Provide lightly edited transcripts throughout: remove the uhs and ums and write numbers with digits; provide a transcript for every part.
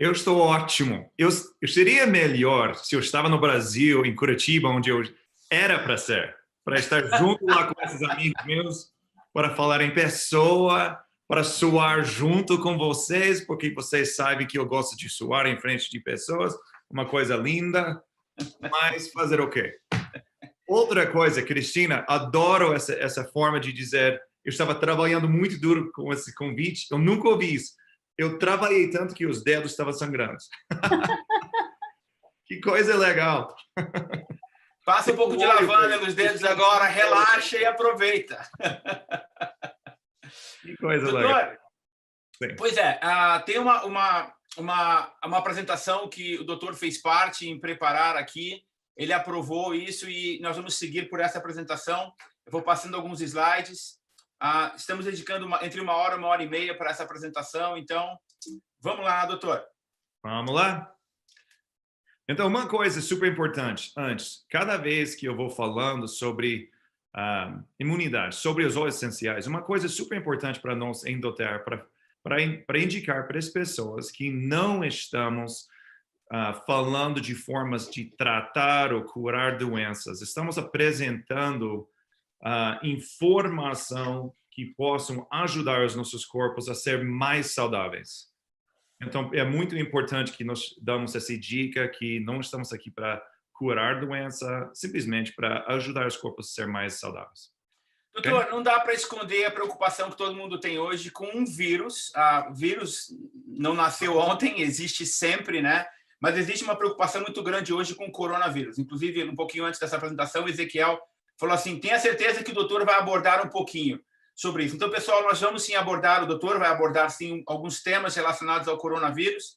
Eu estou ótimo. Eu seria melhor se eu estava no Brasil, em Curitiba, onde eu era para estar junto lá com esses amigos meus, para falar em pessoa, para suar junto com vocês, porque vocês sabem que eu gosto de suar em frente de pessoas, uma coisa linda, mas fazer o quê? Outra coisa, Cristina, adoro essa forma de dizer, eu estava trabalhando muito duro com esse convite, eu nunca ouvi isso. Eu trabalhei tanto que os dedos estavam sangrando. Que coisa legal. Passa um pouco de lavanda nos dedos agora, relaxa e aproveita. Que coisa Doutor, legal. Sim. Pois é, tem uma apresentação que o doutor fez parte em preparar aqui, ele aprovou isso e nós vamos seguir por essa apresentação. Eu vou passando alguns slides. Estamos dedicando entre 1 hora e 1 hora e meia para essa apresentação, então vamos lá, doutor. Vamos lá? Então, uma coisa super importante antes, cada vez que eu vou falando sobre imunidade, sobre os óleos essenciais, uma coisa super importante para nós endoter, para indicar para as pessoas que não estamos falando de formas de tratar ou curar doenças, estamos apresentando informação que possam ajudar os nossos corpos a ser mais saudáveis. Então, é muito importante que nós damos essa dica que não estamos aqui para curar doença, simplesmente para ajudar os corpos a ser mais saudáveis. Doutor, Okay? não dá para esconder a preocupação que todo mundo tem hoje com um vírus. Vírus não nasceu ontem, existe sempre, né? Mas existe uma preocupação muito grande hoje com o coronavírus. Inclusive, um pouquinho antes dessa apresentação, o Ezequiel falou assim, tenha certeza que o doutor vai abordar um pouquinho sobre isso. Então, pessoal, nós vamos sim abordar, o doutor vai abordar sim alguns temas relacionados ao coronavírus,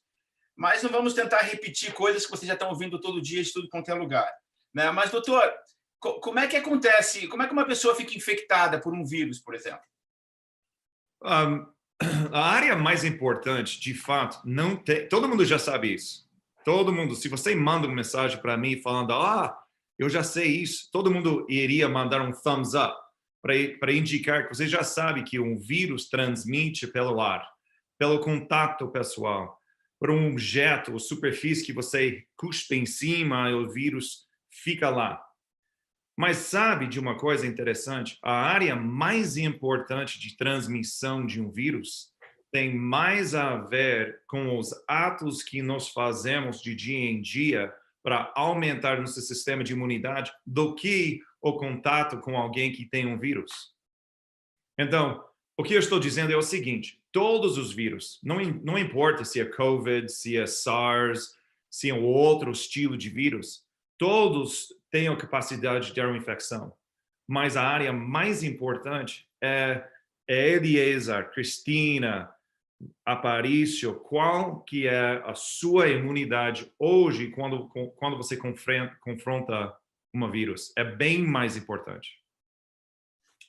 mas não vamos tentar repetir coisas que vocês já estão ouvindo todo dia de tudo quanto é lugar, né? Mas, doutor, como é que acontece, como é que uma pessoa fica infectada por um vírus, por exemplo? A área mais importante, de fato, não tem... Todo mundo já sabe isso. Todo mundo, se você manda uma mensagem para mim falando, eu já sei isso, todo mundo iria mandar um thumbs up para indicar que você já sabe que um vírus transmite pelo ar, pelo contato pessoal, por um objeto ou superfície que você cuspe em cima e o vírus fica lá. Mas sabe de uma coisa interessante? A área mais importante de transmissão de um vírus tem mais a ver com os atos que nós fazemos de dia em dia para aumentar nosso sistema de imunidade do que o contato com alguém que tem um vírus. Então, o que eu estou dizendo é o seguinte, todos os vírus, não importa se é COVID, se é SARS, se é um outro estilo de vírus, todos têm a capacidade de ter uma infecção. Mas a área mais importante é Eliezer, Cristina, Aparício, qual que é a sua imunidade hoje quando você confronta um vírus? É bem mais importante.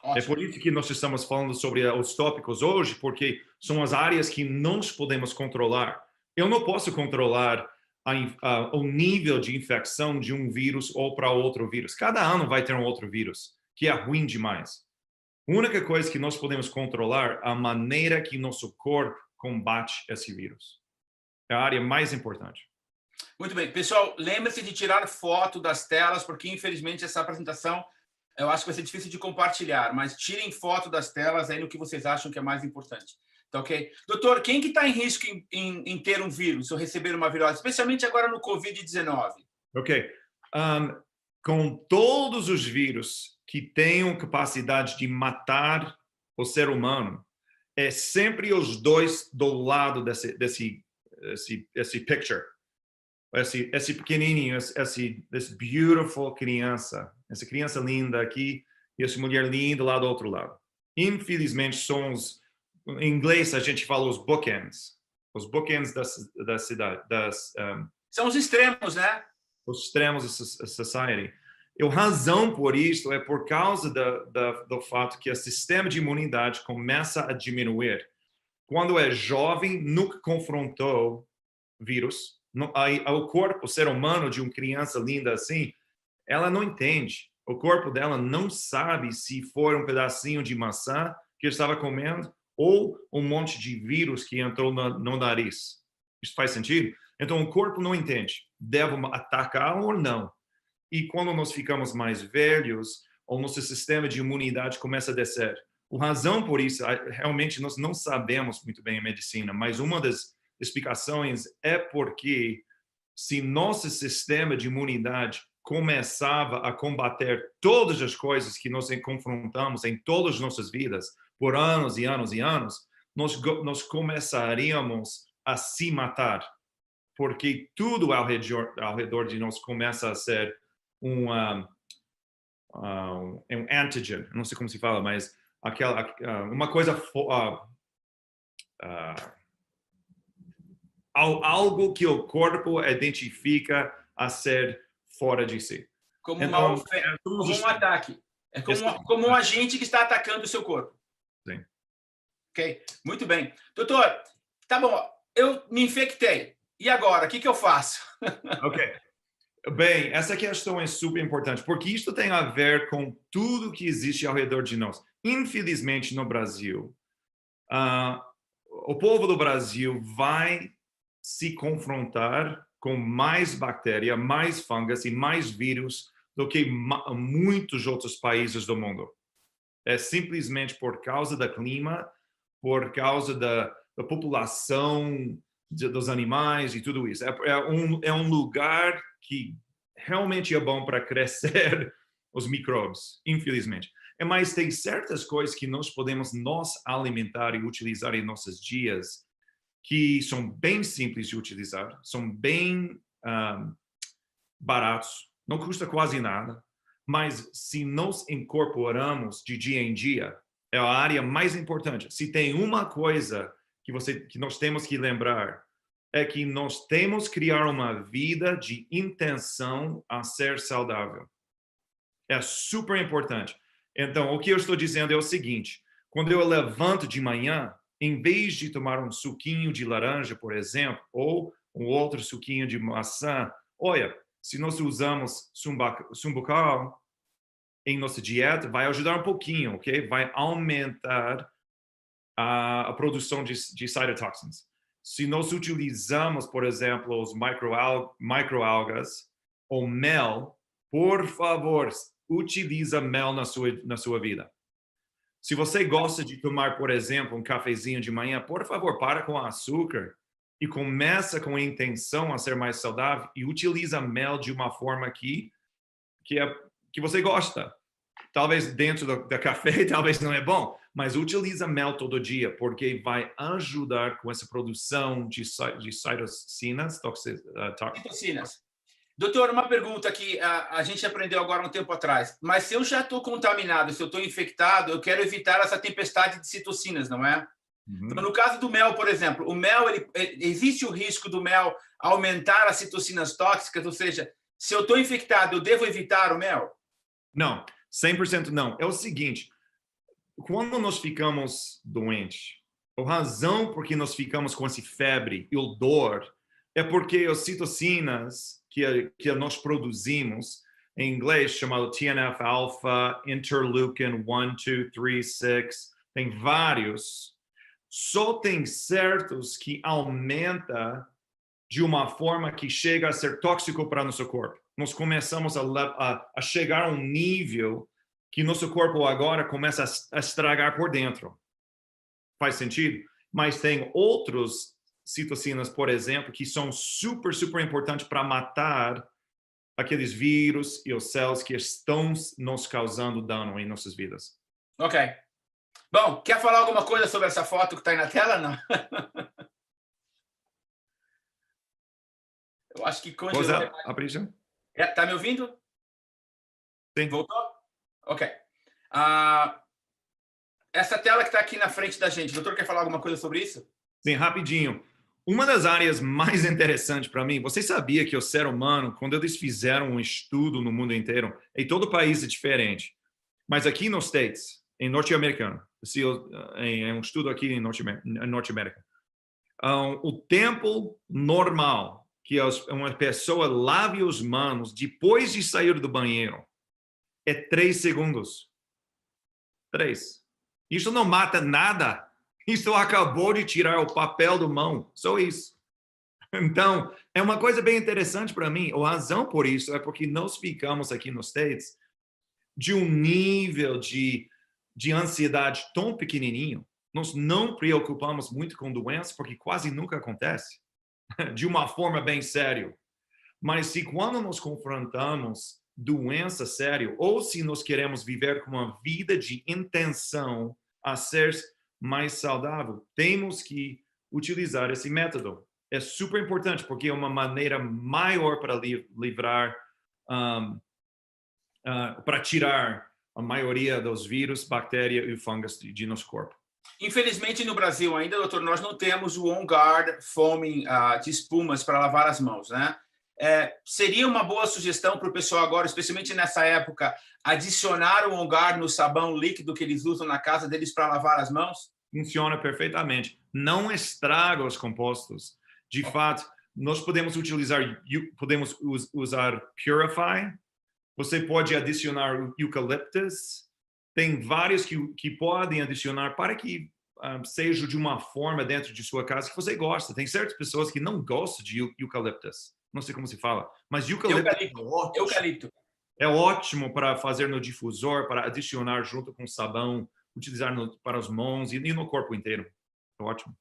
Ótimo. É por isso que nós estamos falando sobre os tópicos hoje, porque são as áreas que nós podemos controlar. Eu não posso controlar o nível de infecção de um vírus ou para outro vírus. Cada ano vai ter um outro vírus, que é ruim demais. A única coisa que nós podemos controlar é a maneira que nosso corpo combate esse vírus. É a área mais importante. Muito bem. Pessoal, lembre-se de tirar foto das telas, porque infelizmente essa apresentação eu acho que vai ser difícil de compartilhar, mas tirem foto das telas aí no que vocês acham que é mais importante. Tá ok? Doutor, quem que está em risco em ter um vírus ou receber uma virose, especialmente agora no Covid-19? Ok. Com todos os vírus que tenham capacidade de matar o ser humano, é sempre os dois do lado desse picture. Esse pequenininho, esse beautiful criança, essa criança linda aqui e essa mulher linda lá do outro lado. Infelizmente, somos, em inglês a gente fala os bookends da cidade. São os extremos, né? Os extremos da society. E a razão por isso é por causa do fato que o sistema de imunidade começa a diminuir. Quando é jovem, nunca confrontou vírus. O corpo, o ser humano de uma criança linda assim, ela não entende. O corpo dela não sabe se foi um pedacinho de maçã que estava comendo ou um monte de vírus que entrou no nariz. Isso faz sentido? Então, o corpo não entende. Devo atacar ou não? E quando nós ficamos mais velhos, o nosso sistema de imunidade começa a descer. A razão por isso, realmente, nós não sabemos muito bem a medicina, mas uma das explicações é porque se nosso sistema de imunidade começava a combater todas as coisas que nós confrontamos em todas as nossas vidas, por anos e anos e anos, nós começaríamos a se matar, porque tudo ao redor de nós começa a ser um antigen, não sei como se fala, mas uma coisa, algo que o corpo identifica a ser fora de si. Como, então, como um ataque. É como um agente que está atacando o seu corpo. Sim. Ok? Muito bem. Doutor, tá bom, eu me infectei. E agora, o que eu faço? Ok. Bem, essa questão é super importante, porque isso tem a ver com tudo que existe ao redor de nós. Infelizmente, no Brasil, o povo do Brasil vai se confrontar com mais bactéria, mais fungus e mais vírus do que muitos outros países do mundo. É simplesmente por causa do clima, por causa da população dos animais e tudo isso. É um lugar que realmente é bom para crescer os micróbios, infelizmente. Mas tem certas coisas que nós podemos alimentar e utilizar em nossos dias que são bem simples de utilizar, são bem baratos, não custa quase nada, mas se nós incorporamos de dia em dia, é a área mais importante. Se tem uma coisa que nós temos que lembrar, é que nós temos que criar uma vida de intenção a ser saudável. É super importante. Então, o que eu estou dizendo é o seguinte: quando eu levanto de manhã, em vez de tomar um suquinho de laranja, por exemplo, ou um outro suquinho de maçã, olha, se nós usamos Sambucal em nossa dieta, vai ajudar um pouquinho, ok? Vai aumentar a produção de cytotoxins. Se nós utilizamos, por exemplo, os microalgas ou mel, por favor, utiliza mel na sua vida. Se você gosta de tomar, por exemplo, um cafezinho de manhã, por favor, para com o açúcar e começa com a intenção a ser mais saudável e utiliza mel de uma forma que você gosta. Talvez dentro do café, talvez não é bom, mas utiliza mel todo dia, porque vai ajudar com essa produção de citocinas. Doutor, uma pergunta que a gente aprendeu agora um tempo atrás. Mas se eu já estou contaminado, se eu estou infectado, eu quero evitar essa tempestade de citocinas, não é? Uhum. Então, no caso do mel, por exemplo, o mel, existe o risco do mel aumentar as citocinas tóxicas? Ou seja, se eu estou infectado, eu devo evitar o mel? Não, 100% não. É o seguinte, quando nós ficamos doentes, a razão por que nós ficamos com essa febre e dor é porque as citocinas que nós produzimos, em inglês chamado TNF-alpha, interleukin 1, 2, 3, 6, tem vários, só tem certos que aumenta de uma forma que chega a ser tóxico para nosso corpo. Nós começamos a chegar a um nível que nosso corpo agora começa a estragar por dentro. Faz sentido? Mas tem outros citocinas, por exemplo, que são super, super importantes para matar aqueles vírus e os células que estão nos causando dano em nossas vidas. Ok. Bom, quer falar alguma coisa sobre essa foto que está aí na tela? Não? Eu acho que congelou. Tá me ouvindo? Sim. Voltou? Ok. Essa tela que está aqui na frente da gente, o doutor quer falar alguma coisa sobre isso? Sim, rapidinho. Uma das áreas mais interessantes para mim, você sabia que o ser humano, quando eles fizeram um estudo no mundo inteiro, em todo país é diferente, mas aqui nos States, em norte-americano, em um estudo aqui em Norte-América, o tempo normal que uma pessoa lave as mãos depois de sair do banheiro é 3 segundos. 3. Isso não mata nada. Isso acabou de tirar o papel do mão. Só isso. Então, é uma coisa bem interessante para mim. A razão por isso é porque nós ficamos aqui nos States de um nível de ansiedade tão pequenininho. Nós não preocupamos muito com doença porque quase nunca acontece, de uma forma bem séria. Mas se quando nos confrontamos doença séria, ou se nós queremos viver com uma vida de intenção a ser mais saudável, temos que utilizar esse método. É super importante, porque é uma maneira maior para livrar, para tirar a maioria dos vírus, bactérias e fungos de nosso corpo. Infelizmente, no Brasil ainda, doutor, nós não temos o On Guard foaming de espumas para lavar as mãos, né? Seria uma boa sugestão para o pessoal agora, especialmente nessa época, adicionar o On Guard no sabão líquido que eles usam na casa deles para lavar as mãos? Funciona perfeitamente. Não estraga os compostos. De fato, nós podemos usar Purify. Você pode adicionar eucaliptus. Tem vários que podem adicionar para que seja de uma forma dentro de sua casa que você gosta. Tem certas pessoas que não gostam de eucaliptus. Não sei como se fala, mas Eucalipto. É ótimo para fazer no difusor, para adicionar junto com sabão, utilizar para as mãos e no corpo inteiro. É ótimo.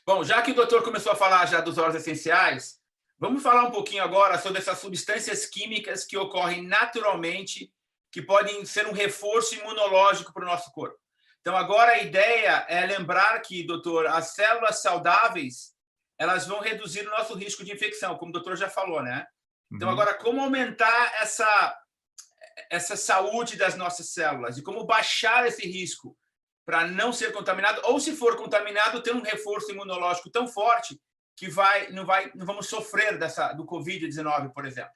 Bom, já que o doutor começou a falar já dos óleos essenciais, vamos falar um pouquinho agora sobre essas substâncias químicas que ocorrem naturalmente, que podem ser um reforço imunológico para o nosso corpo. Então, agora a ideia é lembrar que, doutor, as células saudáveis, elas vão reduzir o nosso risco de infecção, como o doutor já falou, né? Então, agora, como aumentar essa saúde das nossas células e como baixar esse risco para não ser contaminado, ou se for contaminado, ter um reforço imunológico tão forte que não vamos sofrer do Covid-19, por exemplo.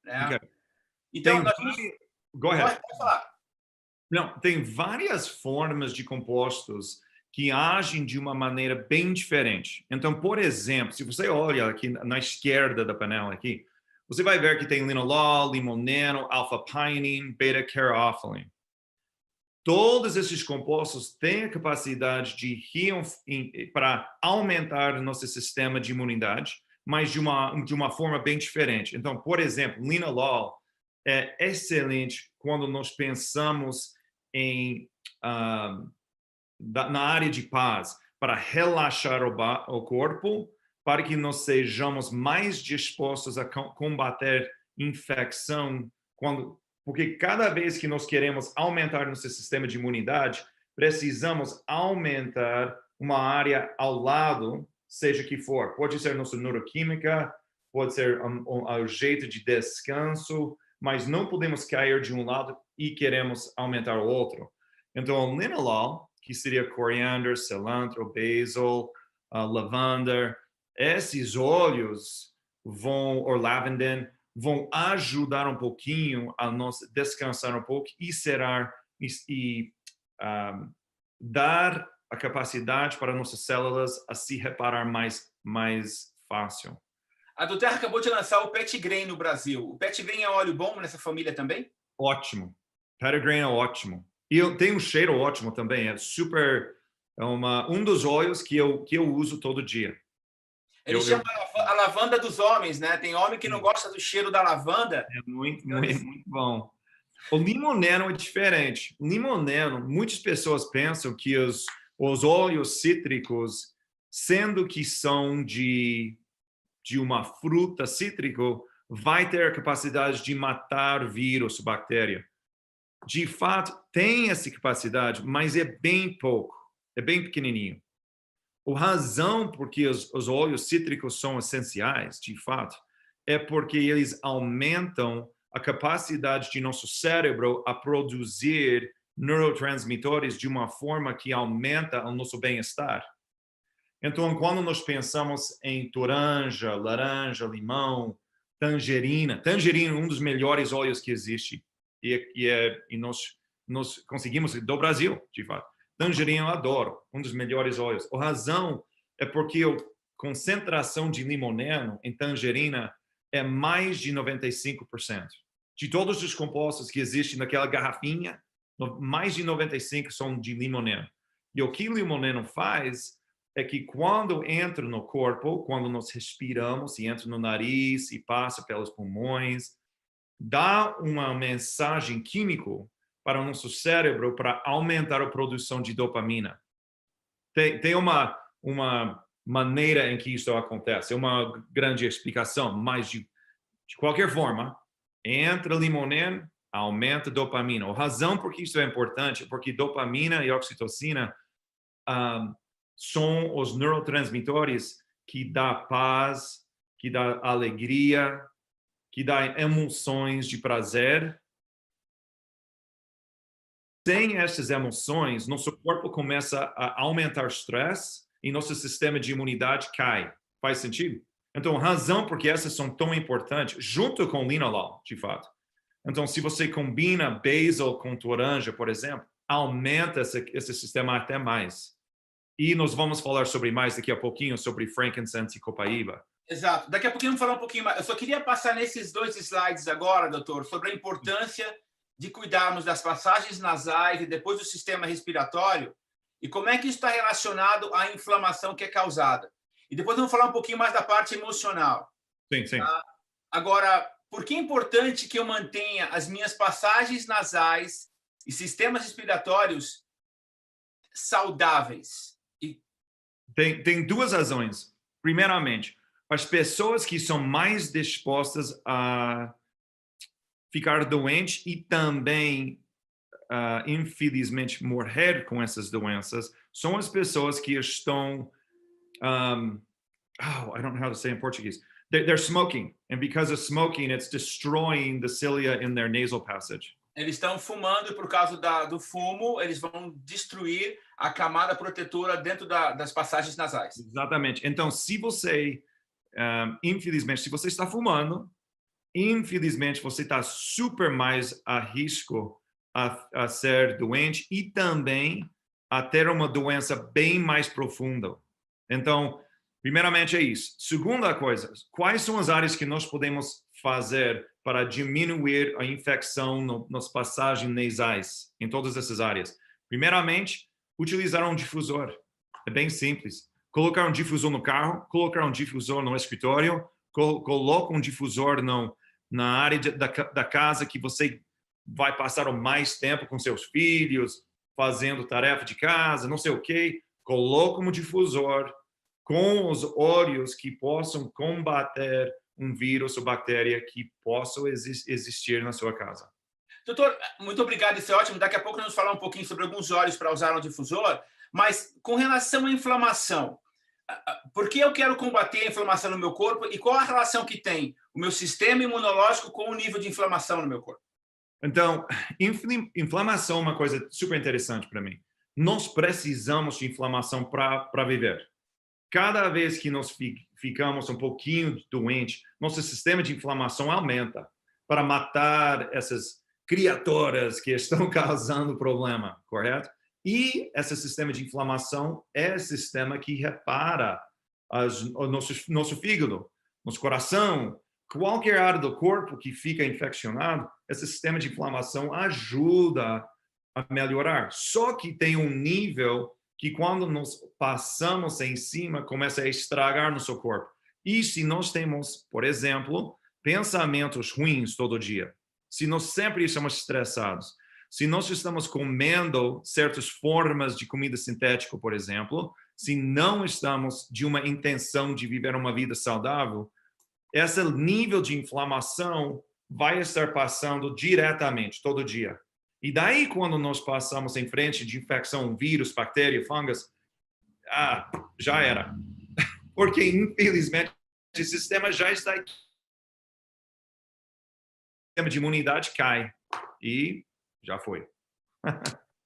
Né? Okay. Então, Go ahead. Pode falar. Não, tem várias formas de compostos que agem de uma maneira bem diferente. Então, por exemplo, se você olha aqui na esquerda da panela aqui, você vai ver que tem linalol, limoneno, alpha-pinene, beta-caryophyllene. Todos esses compostos têm a capacidade para aumentar nosso sistema de imunidade, mas de uma forma bem diferente. Então, por exemplo, linalol é excelente quando nós pensamos na área de paz, para relaxar o corpo, para que nós sejamos mais dispostos a combater infecção, porque cada vez que nós queremos aumentar nosso sistema de imunidade, precisamos aumentar uma área ao lado, seja que for. Pode ser nossa neuroquímica, pode ser o jeito de descanso, mas não podemos cair de um lado e queremos aumentar o outro. Então, o linalol, que seria coriander, cilantro, basil, lavanda, esses óleos ou lavender, vão ajudar um pouquinho a nós descansar um pouco e dar a capacidade para nossas células a se reparar mais fácil. A Doterra acabou de lançar o Petgrain no Brasil. O Petgrain é um óleo bom nessa família também? Ótimo. Petgrain é ótimo. E tem um cheiro ótimo também. É super... É um dos óleos que eu uso todo dia. Ele chama a lavanda dos homens, né? Tem homem que não gosta do cheiro da lavanda. É muito bom. O limoneno é diferente. Limoneno, muitas pessoas pensam que os óleos cítricos, sendo que são de uma fruta cítrica, vai ter a capacidade de matar vírus, bactéria. De fato, tem essa capacidade, mas é bem pouco, é bem pequenininho. A razão por que os óleos cítricos são essenciais, de fato, é porque eles aumentam a capacidade de nosso cérebro a produzir neurotransmissores de uma forma que aumenta o nosso bem-estar. Então, quando nós pensamos em toranja, laranja, limão, tangerina é um dos melhores óleos que existe e nós conseguimos do Brasil, de fato. Tangerina eu adoro, um dos melhores óleos. A razão é porque a concentração de limoneno em tangerina é mais de 95%. De todos os compostos que existem naquela garrafinha, mais de 95% são de limoneno. E o que o limoneno faz é que quando entra no corpo, quando nós respiramos e entra no nariz e passa pelos pulmões, dá uma mensagem química para o nosso cérebro para aumentar a produção de dopamina. Tem uma maneira em que isso acontece, é uma grande explicação, mas de qualquer forma, entra limonene, aumenta a dopamina. A razão por que isso é importante é porque dopamina e oxitocina são os neurotransmissores que dá paz, que dá alegria, que dá emoções de prazer. Sem essas emoções, nosso corpo começa a aumentar o estresse e nosso sistema de imunidade cai. Faz sentido? Então, a razão por que essas são tão importantes, junto com o linalol, de fato. Então, se você combina basil com toranja, por exemplo, aumenta esse sistema até mais. E nós vamos falar sobre mais daqui a pouquinho, sobre frankincense e copaíba. Exato. Daqui a pouquinho vamos falar um pouquinho mais. Eu só queria passar nesses 2 slides agora, doutor, sobre a importância de cuidarmos das passagens nasais e depois do sistema respiratório e como é que isso está relacionado à inflamação que é causada. E depois vamos falar um pouquinho mais da parte emocional. Sim, sim. Tá? Agora, por que é importante que eu mantenha as minhas passagens nasais e sistemas respiratórios saudáveis? Tem 2 razões. Primeiramente, as pessoas que são mais dispostas a ficar doentes e também, infelizmente, morrer com essas doenças são as pessoas que estão, I don't know how to say in Portuguese. They're smoking, and because of smoking, it's destroying the cilia in their nasal passage. Eles estão fumando e por causa do fumo, eles vão destruir a camada protetora dentro das passagens nasais. Exatamente. Então, se você, infelizmente, se você está fumando, infelizmente, você está super mais a risco a ser doente e também a ter uma doença bem mais profunda. Então, primeiramente é isso. Segunda coisa, quais são as áreas que nós podemos fazer para diminuir a infecção nas passagens nasais, em todas essas áreas? Primeiramente, utilizar um difusor. É bem simples. Colocar um difusor no carro, colocar um difusor no escritório, coloca um difusor na área da casa que você vai passar mais tempo com seus filhos, fazendo tarefa de casa, não sei o quê. Coloca um difusor com os óleos que possam combater um vírus ou bactéria que possam existir na sua casa. Doutor, muito obrigado, isso é ótimo. Daqui a pouco nós vamos falar um pouquinho sobre alguns óleos para usar no difusor, mas com relação à inflamação, por que eu quero combater a inflamação no meu corpo e qual a relação que tem o meu sistema imunológico com o nível de inflamação no meu corpo? Então, inflamação é uma coisa super interessante para mim. Nós precisamos de inflamação para viver. Cada vez que nós ficamos um pouquinho doentes, nosso sistema de inflamação aumenta para matar essas criaturas que estão causando problema, correto? E esse sistema de inflamação é o sistema que repara o nosso fígado, nosso coração, qualquer área do corpo que fica infeccionado, esse sistema de inflamação ajuda a melhorar. Só que tem um nível que quando nós passamos em cima, começa a estragar nosso corpo. E se nós temos, por exemplo, pensamentos ruins todo dia, se nós sempre estamos estressados, se nós estamos comendo certas formas de comida sintética, por exemplo, se não estamos de uma intenção de viver uma vida saudável, esse nível de inflamação vai estar passando diretamente, todo dia. E daí, quando nós passamos em frente de infecção, vírus, bactéria, fungus, já era. Porque, infelizmente, o sistema já está aqui. O sistema de imunidade cai. E já foi.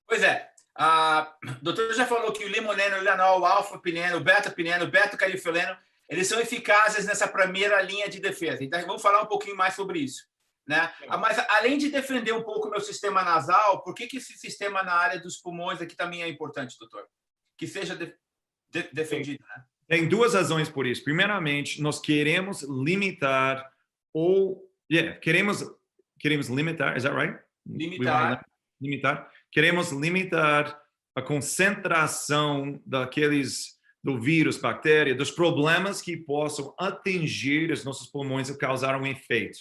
Pois é. O doutor já falou que o limoneno, o lilanol, o alfa-pineno, o beta-pineno, o beta-carifileno, eles são eficazes nessa primeira linha de defesa. Então, vamos falar um pouquinho mais sobre isso. Né? Mas, além de defender um pouco o meu sistema nasal, por que esse sistema na área dos pulmões aqui também é importante, doutor? Que seja defendido, né? Tem 2 razões por isso. Primeiramente, nós queremos limitar queremos limitar, is that right? Limitar. Queremos limitar a concentração daqueles do vírus, bactéria, dos problemas que possam atingir os nossos pulmões e causar um efeito.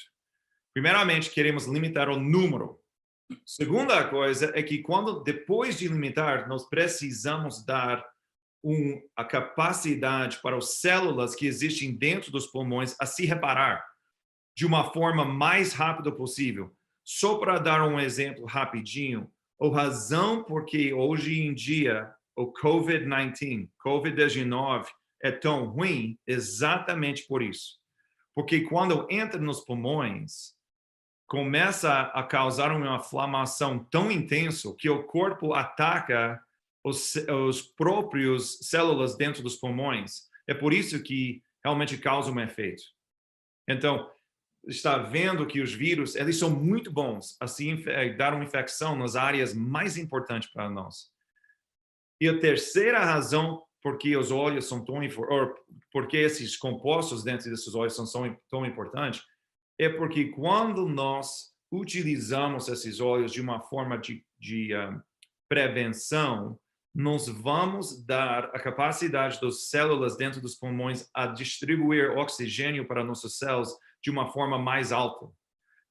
Primeiramente, queremos limitar o número. Segunda coisa é que depois de limitar, nós precisamos dar a capacidade para as células que existem dentro dos pulmões a se reparar de uma forma mais rápida possível. Só para dar um exemplo rapidinho, a razão porque hoje em dia o COVID-19 é tão ruim, exatamente por isso. Porque quando entra nos pulmões, começa a causar uma inflamação tão intensa que o corpo ataca os próprios células dentro dos pulmões. É por isso que realmente causa um efeito. Então, está vendo que os vírus, eles são muito bons assim dar uma infecção nas áreas mais importantes para nós. E a terceira razão porque os óleos são porque esses compostos dentro desses óleos são tão importantes, é porque quando nós utilizamos esses óleos de uma forma de prevenção, nós vamos dar a capacidade das células dentro dos pulmões a distribuir oxigênio para nossas células de uma forma mais alta.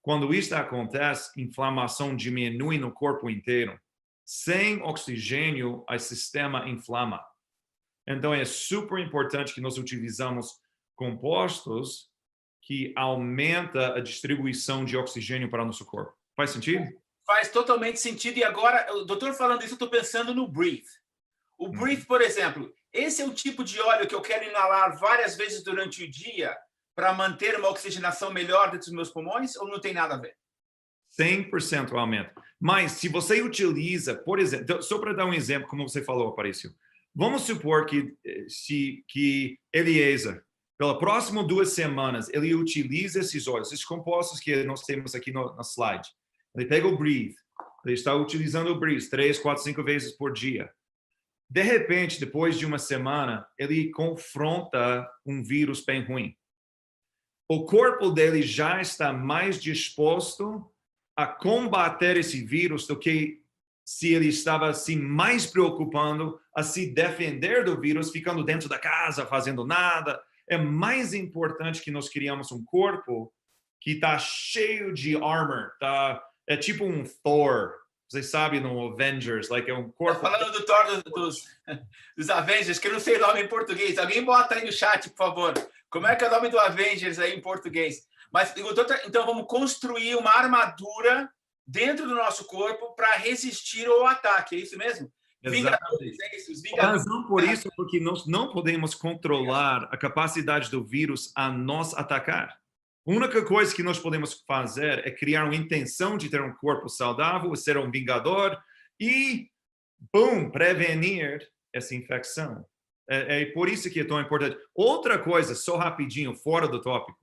Quando isso acontece, a inflamação diminui no corpo inteiro. Sem oxigênio, o sistema inflama. Então, é super importante que nós utilizamos compostos que aumenta a distribuição de oxigênio para o nosso corpo. Faz sentido? Faz totalmente sentido. E agora, o doutor falando isso, eu estou pensando no Breathe. O Breathe, por exemplo, esse é o tipo de óleo que eu quero inalar várias vezes durante o dia para manter uma oxigenação melhor dentro dos meus pulmões, ou não tem nada a ver? 100% aumenta. Mas se você utiliza, por exemplo, só para dar um exemplo, como você falou, Aparício, vamos supor que Eliezer, pela próxima 2 semanas, ele utiliza esses óleos, esses compostos que nós temos aqui na slide. Ele pega o Breathe, ele está utilizando o Breathe 3, 4, 5 vezes por dia. De repente, depois de uma semana, ele confronta um vírus bem ruim. O corpo dele já está mais disposto a combater esse vírus do que se ele estava assim mais preocupando a se defender do vírus, ficando dentro da casa, fazendo nada. É mais importante que nós criamos um corpo que está cheio de armor, é tipo um Thor. Vocês sabem no Avengers, é um corpo... Falando do Thor dos Avengers, que eu não sei o nome em português. Alguém bota aí no chat, por favor. Como é que é o nome do Avengers aí em português? Mas, então, vamos construir uma armadura dentro do nosso corpo para resistir ao ataque, é isso mesmo? Vingadores, é isso, os Vingadores. A razão por isso é porque nós não podemos controlar a capacidade do vírus a nos atacar. A única coisa que nós podemos fazer é criar uma intenção de ter um corpo saudável, ser um vingador e, prevenir essa infecção. É por isso que é tão importante. Outra coisa, só rapidinho, fora do tópico.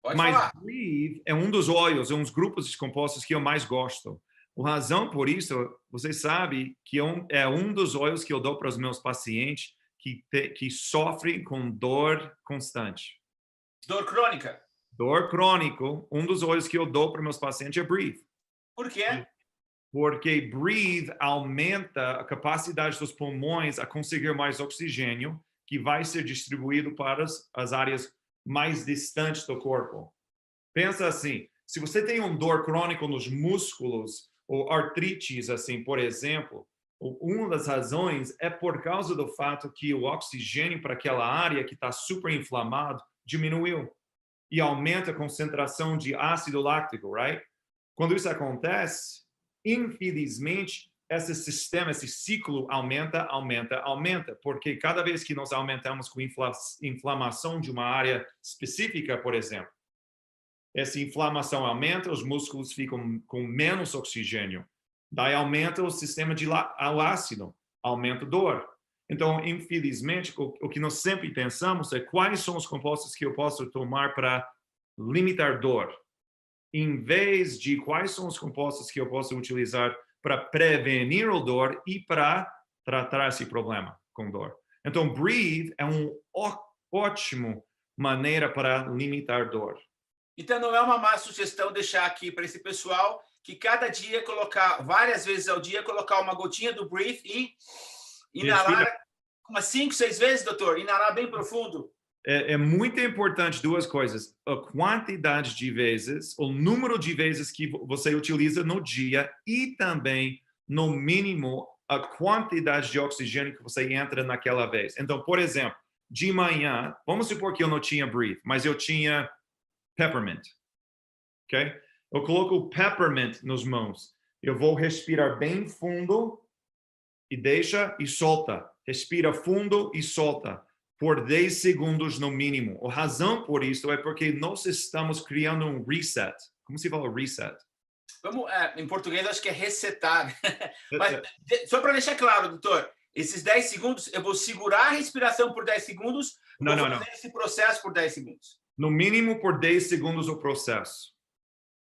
Pode mas falar. Breathe é um dos óleos, é um dos grupos de compostos que eu mais gosto. A razão por isso, você sabe que é um dos óleos que eu dou para os meus pacientes que sofrem com dor constante. Dor crônica? Dor crônico, um dos óleos que eu dou para meus pacientes é Breathe. Por quê? Porque Breathe aumenta a capacidade dos pulmões a conseguir mais oxigênio, que vai ser distribuído para as áreas mais distantes do corpo. Pensa assim, se você tem dor crônico nos músculos, ou artrites, assim, por exemplo, uma das razões é por causa do fato que o oxigênio para aquela área que está super inflamado diminuiu e aumenta a concentração de ácido láctico, right? Quando isso acontece, infelizmente, esse sistema, esse ciclo aumenta, porque cada vez que nós aumentamos com inflamação de uma área específica, por exemplo, essa inflamação aumenta, os músculos ficam com menos oxigênio, daí aumenta o sistema de ácido, aumenta a dor. Então, infelizmente, o que nós sempre pensamos é quais são os compostos que eu posso tomar para limitar dor, em vez de quais são os compostos que eu posso utilizar para prevenir a dor e para tratar esse problema com dor. Então, Breathe é uma ótima maneira para limitar dor. Então, não é uma má sugestão deixar aqui para esse pessoal que cada dia colocar, várias vezes ao dia, colocar uma gotinha do Breathe e inalar Umas 5, 6 vezes, doutor? Inalar bem profundo? É muito importante duas coisas: a quantidade de vezes, o número de vezes que você utiliza no dia e também, no mínimo, a quantidade de oxigênio que você entra naquela vez. Então, por exemplo, de manhã, vamos supor que eu não tinha breathe, mas eu tinha peppermint, ok? Eu coloco o peppermint nas mãos. Eu vou respirar bem fundo e deixa e solta. Respira fundo e solta por 10 segundos no mínimo. A razão por isso é porque nós estamos criando um reset. Como se fala reset? Vamos, em português, acho que é resetar. Mas, só para deixar claro, doutor, esses 10 segundos, eu vou segurar a respiração por 10 segundos, Não, vou não, fazer não. esse processo por 10 segundos. No mínimo por 10 segundos o processo.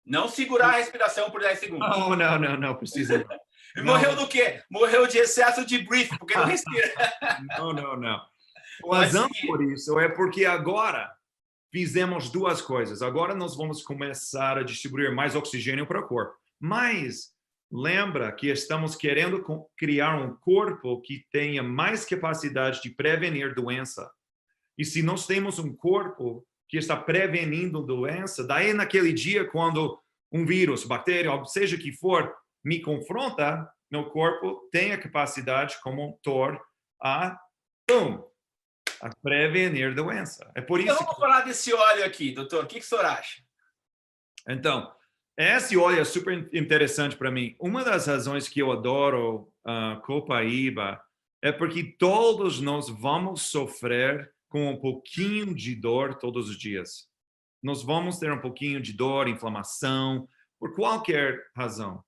Não segurar a respiração por 10 segundos. Não precisa não. E morreu do quê? Morreu de excesso de breath, porque não respira. Não. A razão por isso é porque agora fizemos duas coisas. Agora nós vamos começar a distribuir mais oxigênio para o corpo. Mas lembra que estamos querendo criar um corpo que tenha mais capacidade de prevenir doença. E se nós temos um corpo que está prevenindo doença, daí naquele dia quando um vírus, bactéria, ou seja que for, me confronta, meu corpo tem a capacidade como motor a prevenir doença. É por isso. Então vamos falar desse óleo aqui, doutor. O que o senhor acha? Então, esse óleo é super interessante para mim. Uma das razões que eu adoro Copaíba é porque todos nós vamos sofrer com um pouquinho de dor todos os dias. Nós vamos ter um pouquinho de dor, inflamação, por qualquer razão.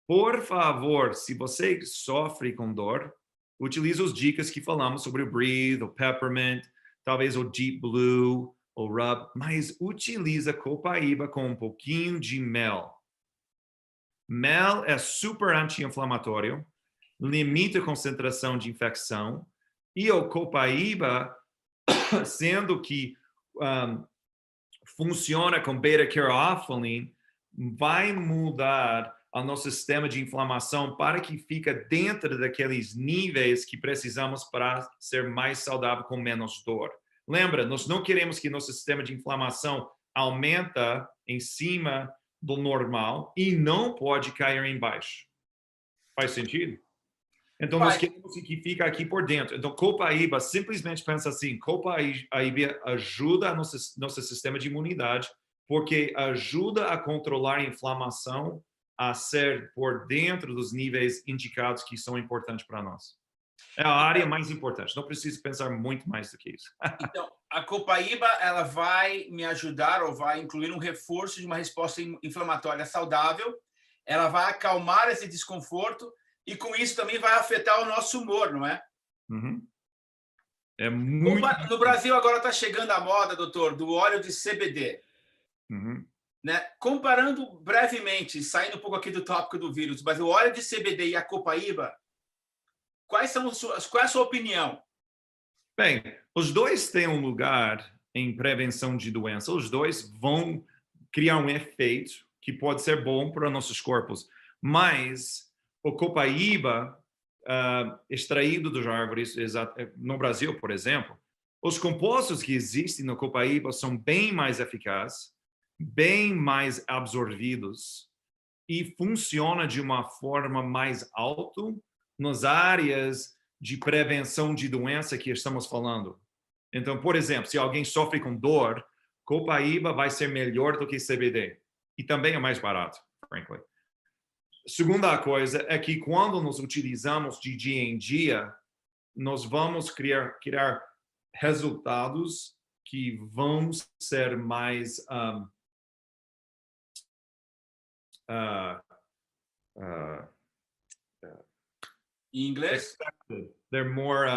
Por favor, se você sofre com dor, utilize as dicas que falamos sobre o Breathe, o Peppermint, talvez o Deep Blue, o Rub, mas utiliza Copaíba com um pouquinho de mel. Mel é super anti-inflamatório, limita a concentração de infecção, e o Copaíba, sendo que funciona com beta-caryophyllene, vai mudar o nosso sistema de inflamação para que fique dentro daqueles níveis que precisamos para ser mais saudável com menos dor. Lembra, nós não queremos que nosso sistema de inflamação aumenta em cima do normal e não pode cair embaixo. Faz sentido? Então, nós queremos que fique aqui por dentro. Então, Copaíba, simplesmente pensa assim, Copaíba ajuda o nosso sistema de imunidade porque ajuda a controlar a inflamação a ser por dentro dos níveis indicados que são importantes para nós. É a área mais importante. Não preciso pensar muito mais do que isso. Então, a Copaíba, ela vai me ajudar ou vai incluir um reforço de uma resposta inflamatória saudável. Ela vai acalmar esse desconforto e, com isso, também vai afetar o nosso humor, não é? Uhum. É muito... No Brasil, agora está chegando a moda, doutor, do óleo de CBD. Uhum. Né? Comparando brevemente, saindo um pouco aqui do tópico do vírus, mas o óleo de CBD e a Copaíba, qual é a sua opinião? Bem, os dois têm um lugar em prevenção de doença. Os dois vão criar um efeito que pode ser bom para nossos corpos. Mas o Copaíba, extraído das árvores, no Brasil, por exemplo, os compostos que existem no Copaíba são bem mais eficazes, bem mais absorvidos e funciona de uma forma mais alta nas áreas de prevenção de doença que estamos falando. Então, por exemplo, se alguém sofre com dor, Copaíba vai ser melhor do que CBD. E também é mais barato, frankly. Segunda coisa é que quando nós utilizamos de dia em dia, nós vamos criar resultados que vão ser mais em inglês? Expected. They're more...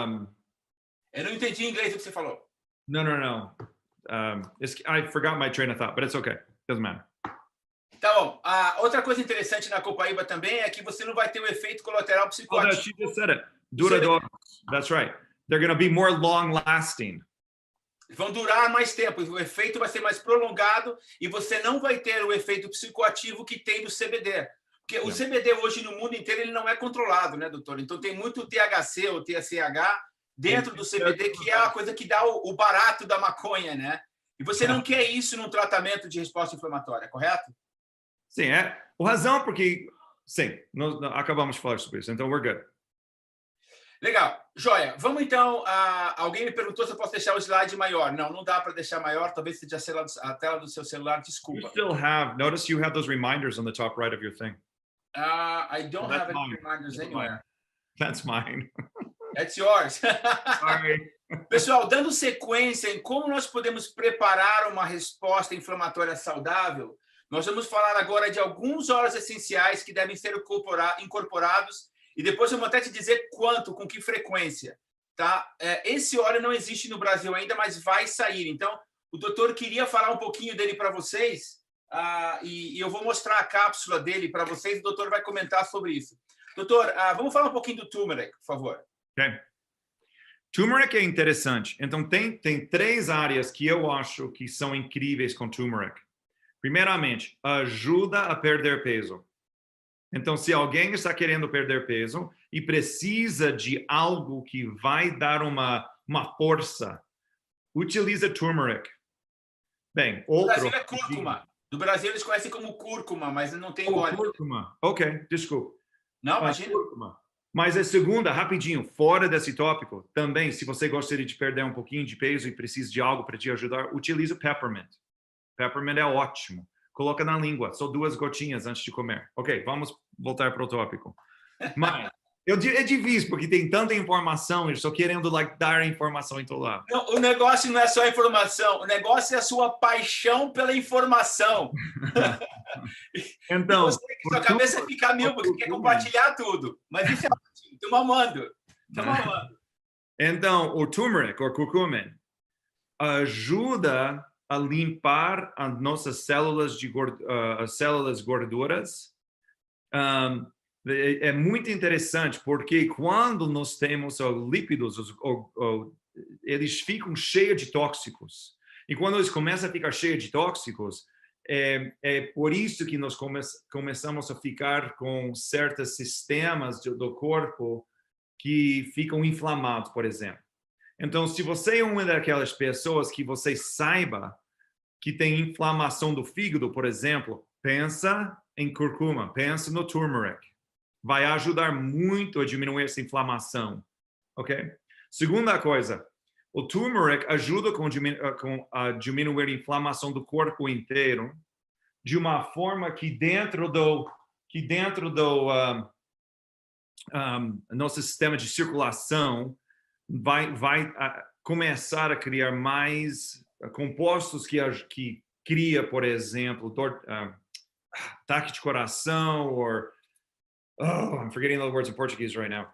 Eu não entendi em inglês o que você falou. No. I forgot my train of thought, but it's okay. Doesn't matter. Tá bom. Outra coisa interessante na Copaíba também é que você não vai ter o efeito colateral psicoativo. She just said it. Duradouros. That's right. They're going to be more long-lasting. Vão durar mais tempo, o efeito vai ser mais prolongado e você não vai ter o efeito psicoativo que tem do CBD. Porque o CBD hoje no mundo inteiro ele não é controlado, né, doutor? Então tem muito THC ou TCH dentro do CBD, que é a coisa que dá o barato da maconha, né? E você não quer isso num tratamento de resposta inflamatória, correto? Sim, é. A razão porque... Sim, nós acabamos de falar sobre isso, então we're good. Legal. Joia. Vamos então... alguém me perguntou se eu posso deixar o slide maior. Não dá para deixar maior. Talvez seja a tela do seu celular. Desculpa. You still have... Notice you have those reminders on the top right of your thing. I don't have any reminders anywhere. That's mine. That's yours. Sorry. Pessoal, dando sequência em como nós podemos preparar uma resposta inflamatória saudável, nós vamos falar agora de alguns óleos essenciais que devem ser incorporados e depois eu vou até te dizer quanto, com que frequência. Tá? Esse óleo não existe no Brasil ainda, mas vai sair. Então, o doutor queria falar um pouquinho dele para vocês e eu vou mostrar a cápsula dele para vocês e o doutor vai comentar sobre isso. Doutor, vamos falar um pouquinho do turmeric, por favor. Ok. Turmeric é interessante. Então, tem 3 áreas que eu acho que são incríveis com turmeric. Primeiramente, ajuda a perder peso. Então, se alguém está querendo perder peso e precisa de algo que vai dar uma força, utiliza turmeric. Bem, outro... No Brasil é cúrcuma. No Brasil eles conhecem como cúrcuma, mas não tem óleo. Cúrcuma. Ok, desculpa. Não, imagina. Cúrcuma. Mas a segunda, rapidinho, fora desse tópico, também, se você gostaria de perder um pouquinho de peso e precisa de algo para te ajudar, utiliza o peppermint. Peppermint é ótimo. Coloca na língua, só 2 gotinhas antes de comer. Ok, vamos voltar para o tópico. Mas é difícil, porque tem tanta informação, eu estou querendo dar informação em todo lado. Não, o negócio não é só informação, o negócio é a sua paixão pela informação. Então, sua cabeça fica a mil, porque quer compartilhar tudo. Mas isso é ótimo, estou mamando. Então, o turmeric, ou curcumin, ajuda a limpar as nossas células gorduras. É muito interessante, porque quando nós temos lípidos, eles ficam cheios de tóxicos. E quando eles começam a ficar cheios de tóxicos, é por isso que nós começamos a ficar com certos sistemas do corpo que ficam inflamados, por exemplo. Então, se você é uma daquelas pessoas que você saiba que tem inflamação do fígado, por exemplo, pensa em curcuma, pensa no turmeric. Vai ajudar muito a diminuir essa inflamação, ok? Segunda coisa, o turmeric ajuda a diminuir a inflamação do corpo inteiro de uma forma que dentro do nosso sistema de circulação vai começar a criar mais compostos que cria, por exemplo, ataque de coração ou I'm forgetting the words in Portuguese right now.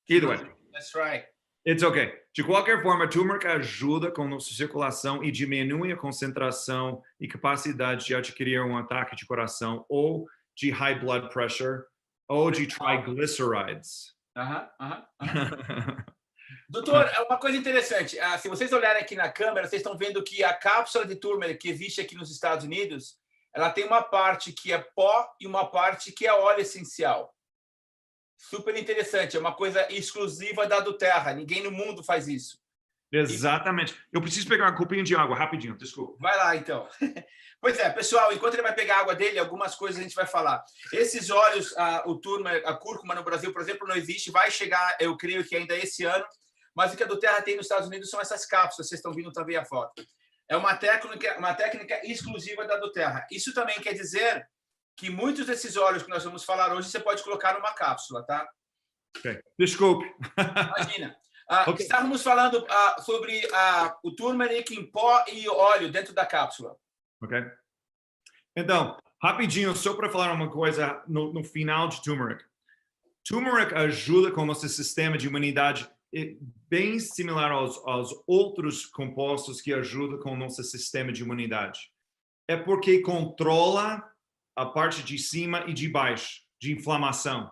Either way. That's right. It's okay. De qualquer forma, turmeric ajuda com nossa circulação e diminui a concentração e capacidade de adquirir um ataque de coração ou de high blood pressure ou de triglycerides. Doutor, uma coisa interessante. Se vocês olharem aqui na câmera, vocês estão vendo que a cápsula de turmeric que existe aqui nos Estados Unidos, ela tem uma parte que é pó e uma parte que é óleo essencial. Super interessante, é uma coisa exclusiva da doTERRA. Ninguém no mundo faz isso. Exatamente. Eu preciso pegar um copinho de água, rapidinho, desculpa. Vai lá, então. Pois é, pessoal, enquanto ele vai pegar a água dele, algumas coisas a gente vai falar. Esses óleos, o turmeric, a cúrcuma no Brasil, por exemplo, não existe. Vai chegar, eu creio que ainda esse ano. Mas o que a doTERRA tem nos Estados Unidos são essas cápsulas. Vocês estão vendo também a foto. É uma técnica exclusiva da doTERRA. Isso também quer dizer que muitos desses óleos que nós vamos falar hoje, você pode colocar numa cápsula, tá? Ok, desculpe. Imagina. Okay. Estávamos falando sobre o turmeric em pó e óleo dentro da cápsula. Ok. Então, rapidinho, só para falar uma coisa no final de turmeric. Turmeric ajuda com o nosso sistema de imunidade bem similar aos outros compostos que ajudam com o nosso sistema de imunidade. É porque controla a parte de cima e de baixo, de inflamação.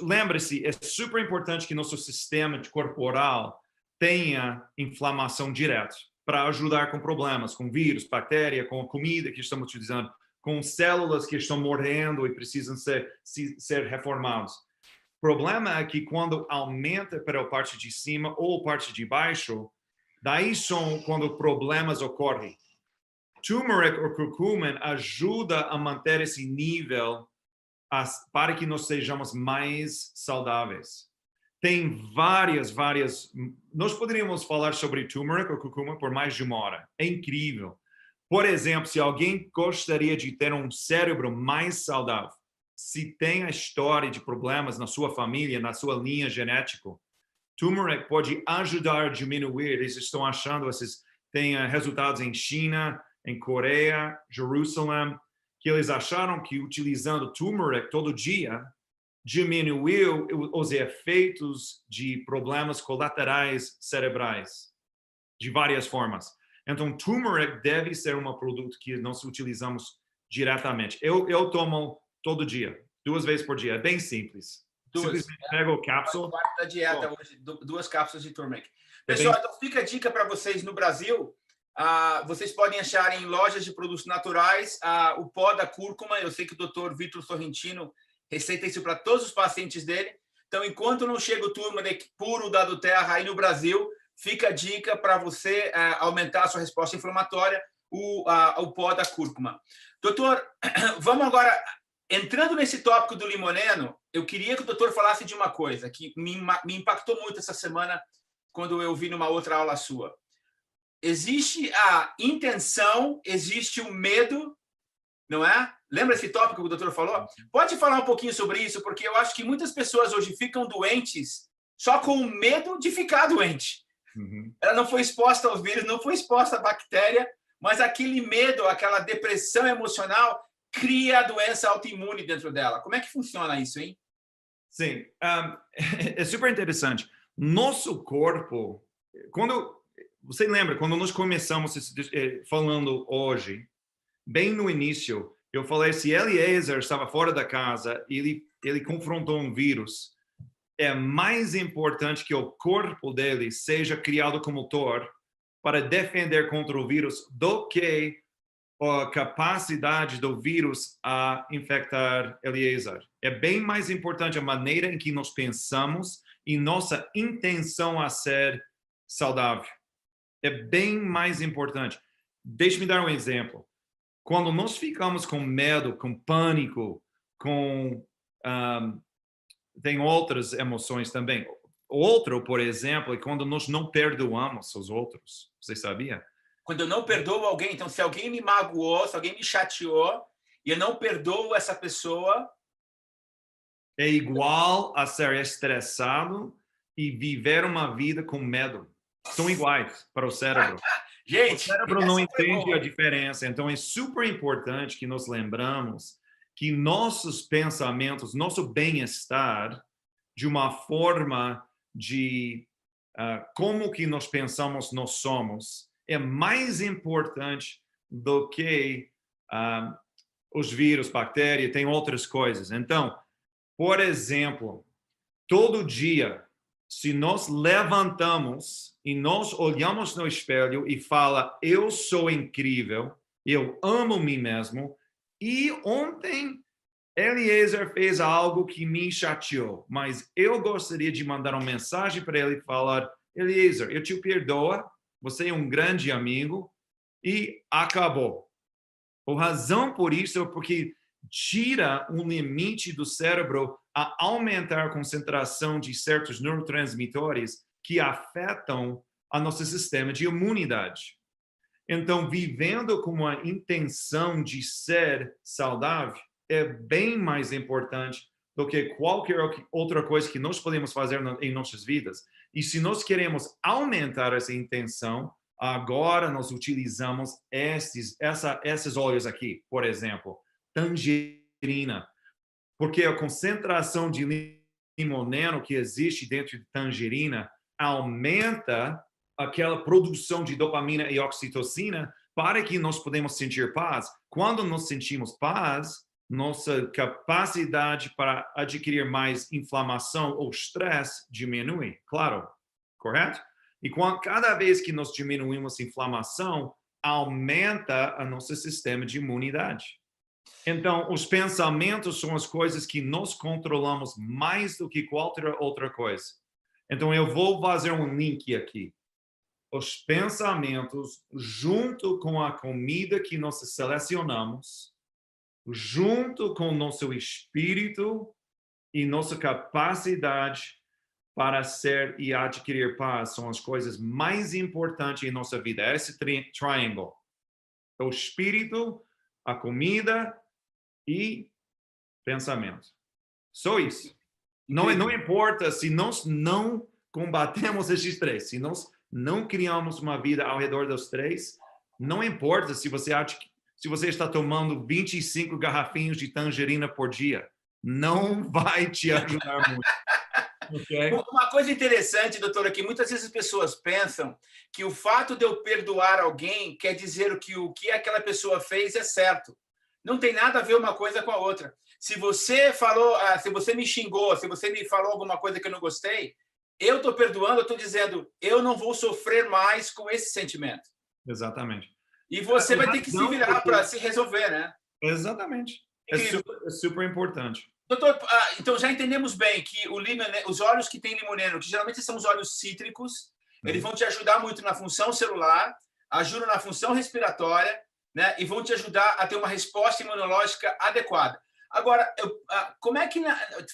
Lembre-se, é super importante que nosso sistema corporal tenha inflamação direta para ajudar com problemas, com vírus, bactéria, com a comida que estamos utilizando, com células que estão morrendo e precisam ser reformadas. O problema é que quando aumenta para a parte de cima ou parte de baixo, daí são quando problemas ocorrem. Turmeric ou curcumin ajuda a manter esse nível para que nós sejamos mais saudáveis. Tem várias. Nós poderíamos falar sobre turmeric ou curcuma por mais de uma hora. É incrível. Por exemplo, se alguém gostaria de ter um cérebro mais saudável, se tem a história de problemas na sua família, na sua linha genética, turmeric pode ajudar a diminuir. Eles estão achando, tem resultados em China, em Coreia, Jerusalém, que eles acharam que utilizando turmeric todo dia diminuiu os efeitos de problemas colaterais cerebrais, de várias formas. Então, turmeric deve ser um produto que nós utilizamos diretamente. Eu tomo todo dia, 2 vezes por dia. É bem simples. Simplesmente pego a cápsula. Faz parte da dieta hoje, 2 cápsulas de turmeric. Pessoal, então fica a dica para vocês no Brasil. Vocês podem achar em lojas de produtos naturais o pó da cúrcuma. Eu sei que o Dr. Vitor Sorrentino receita isso para todos os pacientes dele. Então, enquanto não chega o turmeric puro da Terra aí no Brasil, fica a dica para você aumentar a sua resposta inflamatória, o pó da cúrcuma. Doutor, vamos agora, entrando nesse tópico do limoneno, eu queria que o doutor falasse de uma coisa que me impactou muito essa semana quando eu vi numa outra aula sua. Existe a intenção, existe o medo, não é? Lembra esse tópico que o doutor falou? Pode falar um pouquinho sobre isso, porque eu acho que muitas pessoas hoje ficam doentes só com o medo de ficar doente. Ela não foi exposta ao vírus, não foi exposta à bactéria, mas aquele medo, aquela depressão emocional cria a doença autoimune dentro dela. Como é que funciona isso, hein? Sim, é super interessante. Nosso corpo, você lembra, quando nós começamos falando hoje, bem no início, eu falei, se Eliezer estava fora da casa, ele confrontou um vírus, é mais importante que o corpo dele seja criado como motor para defender contra o vírus do que a capacidade do vírus a infectar Eliezer. É bem mais importante a maneira em que nós pensamos e nossa intenção a ser saudável. É bem mais importante. Deixe-me dar um exemplo. Quando nós ficamos com medo, com pânico, tem outras emoções também. Outro, por exemplo, é quando nós não perdoamos os outros. Você sabia? Quando eu não perdoo alguém, então se alguém me magoou, se alguém me chateou, e eu não perdoo essa pessoa... É igual a ser estressado e viver uma vida com medo. São iguais para o cérebro. Gente, o cérebro não entende a diferença. Então, é super importante que nós lembramos que nossos pensamentos, nosso bem-estar, de uma forma de como que nós pensamos nós somos, é mais importante do que os vírus, bactérias, tem outras coisas. Então, por exemplo, todo dia, se nós levantamos e nós olhamos no espelho e fala, eu sou incrível, eu amo mim mesmo, e ontem Eliezer fez algo que me chateou, mas eu gostaria de mandar uma mensagem para ele e falar, Eliezer, eu te perdoo, você é um grande amigo, e acabou. A razão por isso é porque tira um limite do cérebro a aumentar a concentração de certos neurotransmissores que afetam o nosso sistema de imunidade. Então, vivendo com uma intenção de ser saudável é bem mais importante do que qualquer outra coisa que nós podemos fazer em nossas vidas. E se nós queremos aumentar essa intenção, agora nós utilizamos esses óleos aqui, por exemplo, tangerina, porque a concentração de limoneno que existe dentro de tangerina aumenta aquela produção de dopamina e oxitocina para que nós podemos sentir paz. Quando nós sentimos paz, nossa capacidade para adquirir mais inflamação ou estresse diminui, claro, correto? E cada vez que nós diminuímos a inflamação, aumenta o nosso sistema de imunidade. Então, os pensamentos são as coisas que nós controlamos mais do que qualquer outra coisa. Então, eu vou fazer um link aqui. Os pensamentos, junto com a comida que nós selecionamos, junto com nosso espírito e nossa capacidade para ser e adquirir paz, são as coisas mais importantes em nossa vida. Esse triângulo. O espírito, a comida e pensamento. Só isso. Não importa se nós não combatemos esses três, se nós não criamos uma vida ao redor dos três, não importa se você está tomando 25 garrafinhos de tangerina por dia, não vai te ajudar muito. Okay? Uma coisa interessante, doutora, que muitas vezes as pessoas pensam que o fato de eu perdoar alguém quer dizer que o que aquela pessoa fez é certo. Não tem nada a ver uma coisa com a outra. Se você falou, se você me xingou, se você me falou alguma coisa que eu não gostei, eu estou perdoando, eu estou dizendo, eu não vou sofrer mais com esse sentimento. Exatamente. E você vai ter que se virar para se resolver, né? Exatamente. É super importante. Doutor, então já entendemos bem que os óleos que tem limoneno, que geralmente são os óleos cítricos, eles vão te ajudar muito na função celular, ajudam na função respiratória, né? E vão te ajudar a ter uma resposta imunológica adequada. Agora, como é que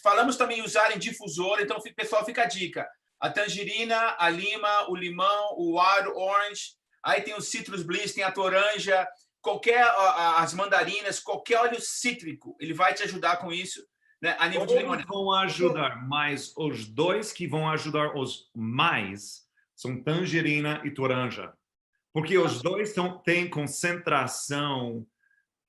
falamos também em usar em difusor? Então, pessoal, fica a dica: a tangerina, a lima, o limão, o wild orange, aí tem o citrus bliss, tem a toranja, as mandarinas, qualquer óleo cítrico, ele vai te ajudar com isso. Né, a nível de limoneno. Vão ajudar, mas os dois que vão ajudar os mais são tangerina e toranja. Porque os dois têm concentração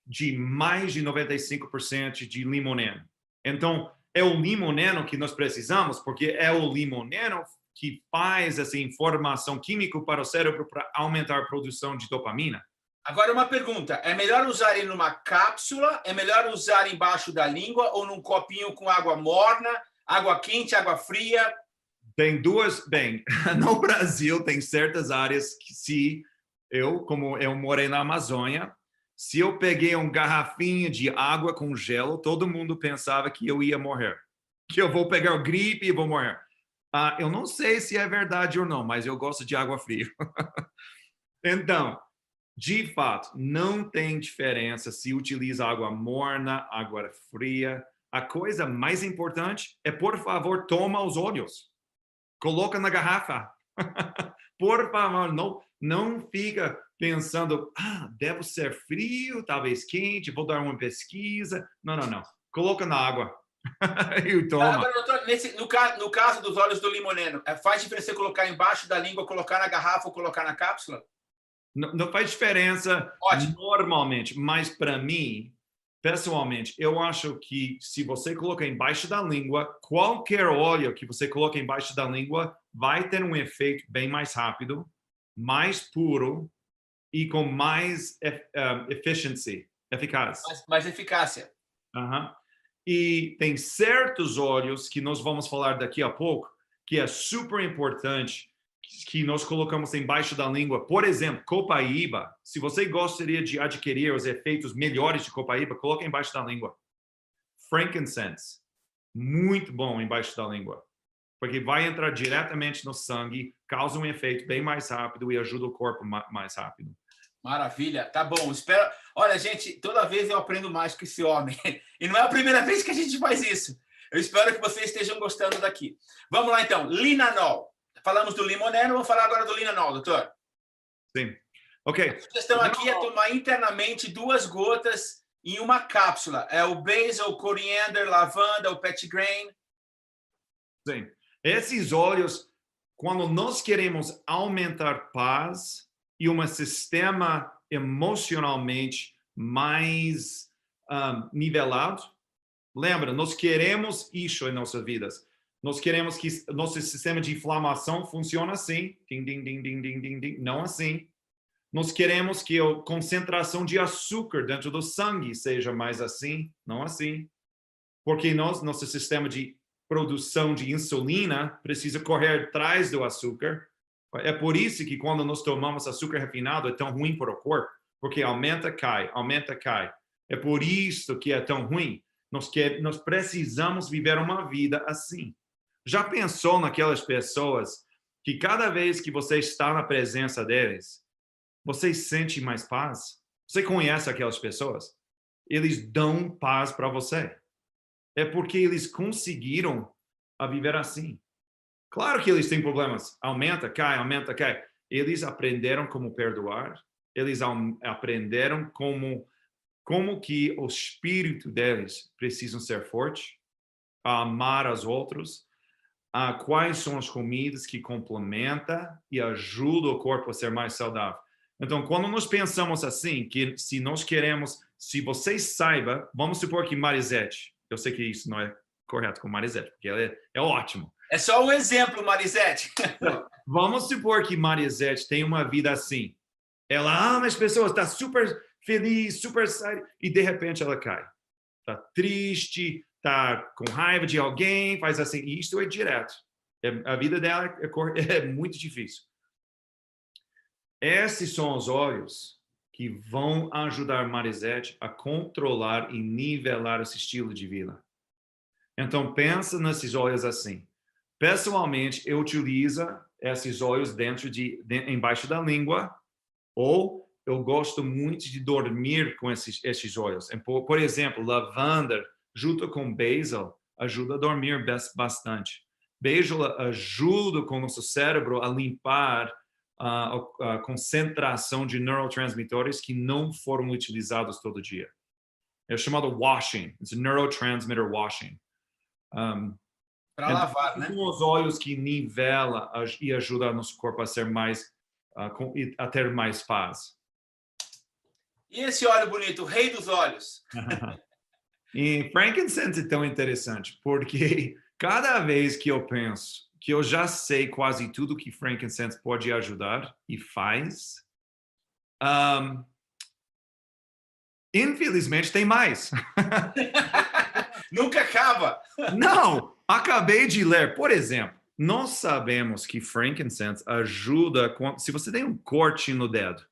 de mais de 95% de limoneno. Então, é o limoneno que nós precisamos, porque é o limoneno que faz essa informação química para o cérebro para aumentar a produção de dopamina. Agora, uma pergunta. É melhor usar ele numa cápsula? É melhor usar embaixo da língua ou num copinho com água morna, água quente, água fria? Tem duas... Bem, no Brasil tem certas áreas que como eu morei na Amazônia, se eu peguei um garrafinho de água com gelo, todo mundo pensava que eu ia morrer. Que eu vou pegar gripe e vou morrer. Eu não sei se é verdade ou não, mas eu gosto de água fria. Então... De fato, não tem diferença se utiliza água morna, água fria. A coisa mais importante é, por favor, toma os óleos. Coloca na garrafa. Por favor, não fica pensando, deve ser frio, talvez quente, vou dar uma pesquisa. Não. Coloca na água e toma. Agora, doutor, no caso dos óleos do limoneno, faz diferença você colocar embaixo da língua, colocar na garrafa ou colocar na cápsula? Não faz diferença. Ótimo. Normalmente, mas para mim, pessoalmente, eu acho que se você colocar embaixo da língua, qualquer óleo que você coloca embaixo da língua vai ter um efeito bem mais rápido, mais puro e com mais eficácia. Mais eficácia. E tem certos óleos que nós vamos falar daqui a pouco, que é super importante que nós colocamos embaixo da língua. Por exemplo, copaíba. Se você gostaria de adquirir os efeitos melhores de copaíba, coloque embaixo da língua. Frankincense. Muito bom embaixo da língua. Porque vai entrar diretamente no sangue, causa um efeito bem mais rápido e ajuda o corpo mais rápido. Maravilha. Tá bom. Espero... Olha, gente, toda vez eu aprendo mais com esse homem. E não é a primeira vez que a gente faz isso. Eu espero que vocês estejam gostando daqui. Vamos lá, então. Linanol. Falamos do limoneno, vamos falar agora do linanol, doutor. Sim. Ok. A sugestão aqui é tomar internamente 2 gotas em uma cápsula. É o basil, o coriander, lavanda, o petitgrain. Sim. Esses óleos, quando nós queremos aumentar paz e um sistema emocionalmente mais nivelado, lembra, nós queremos isso em nossas vidas. Nós queremos que nosso sistema de inflamação funcione assim, ding, ding, ding, ding, ding, ding, ding, não assim. Nós queremos que a concentração de açúcar dentro do sangue seja mais assim, não assim. Porque nosso sistema de produção de insulina precisa correr atrás do açúcar. É por isso que quando nós tomamos açúcar refinado é tão ruim para o corpo, porque aumenta, cai, aumenta, cai. É por isso que é tão ruim. Nós precisamos viver uma vida assim. Já pensou naquelas pessoas que cada vez que você está na presença deles, você sente mais paz? Você conhece aquelas pessoas? Eles dão paz para você. É porque eles conseguiram a viver assim. Claro que eles têm problemas. Aumenta, cai, aumenta, cai. Eles aprenderam como perdoar. Eles aprenderam como que o espírito deles precisam ser forte, a amar os outros, a quais são as comidas que complementa e ajuda o corpo a ser mais saudável. Então, quando nós pensamos assim, que se nós queremos, se você saiba, vamos supor que Marisete, eu sei que isso não é correto com Marisete, porque ela é ótimo. É só um exemplo, Marisete. Vamos supor que Marisete tem uma vida assim. Ela ama as pessoas, está super feliz, super excited, e de repente ela cai. Está triste, está com raiva de alguém, faz assim. E isso é direto. A vida dela é muito difícil. Esses são os olhos que vão ajudar Marisete a controlar e nivelar esse estilo de vida. Então, pensa nesses olhos assim. Pessoalmente, eu utilizo esses olhos embaixo da língua, ou eu gosto muito de dormir com esses olhos. Por exemplo, lavanda junto com basil ajuda a dormir bastante. Basil ajuda com o nosso cérebro a limpar a concentração de neurotransmissores que não foram utilizados todo dia. É chamado washing. It's neurotransmitter washing. Para lavar, né? São os olhos que nivela e ajuda o nosso corpo a ser mais, a ter mais paz. E esse olho bonito, o rei dos olhos? E frankincense é tão interessante, porque cada vez que eu penso que eu já sei quase tudo que frankincense pode ajudar e faz, infelizmente tem mais. Nunca acaba. Não, acabei de ler, por exemplo, nós sabemos que frankincense ajuda se você tem um corte no dedo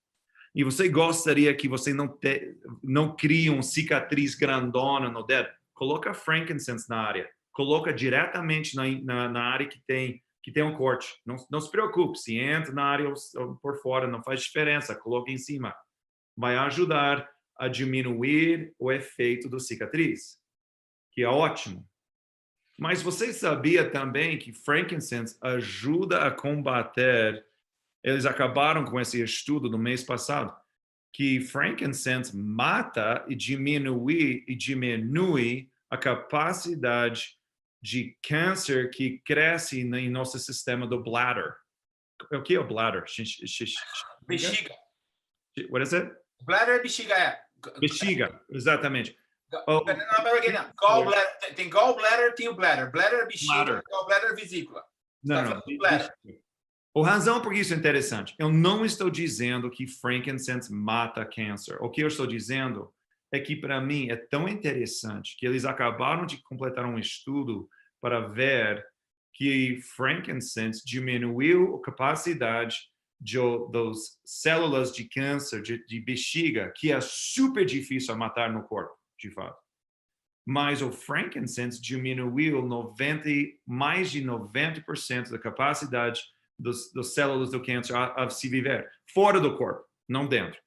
e você gostaria que você não crie uma cicatriz grandona no dedo, coloca frankincense na área, coloca diretamente na área que tem um corte. Não se preocupe, se entra na área ou por fora, não faz diferença, coloca em cima. Vai ajudar a diminuir o efeito da cicatriz, que é ótimo. Mas você sabia também que frankincense ajuda a combater, eles acabaram com esse estudo no mês passado, que frankincense mata e diminui a capacidade de câncer que cresce em nosso sistema do bladder. O que é o bladder? Bexiga. What is it? Bladder é bexiga, é. Bexiga, exatamente. Não, gallbladder, tem gallbladder, tem o bladder. Bladder é bexiga, gallbladder é vesícula. Não. A razão por isso é interessante. Eu não estou dizendo que frankincense mata câncer. O que eu estou dizendo é que, para mim, é tão interessante que eles acabaram de completar um estudo para ver que frankincense diminuiu a capacidade das células de câncer de bexiga, que é super difícil a matar no corpo, de fato. Mas o frankincense diminuiu mais de 90% da capacidade das células do câncer a se viver fora do corpo, não dentro.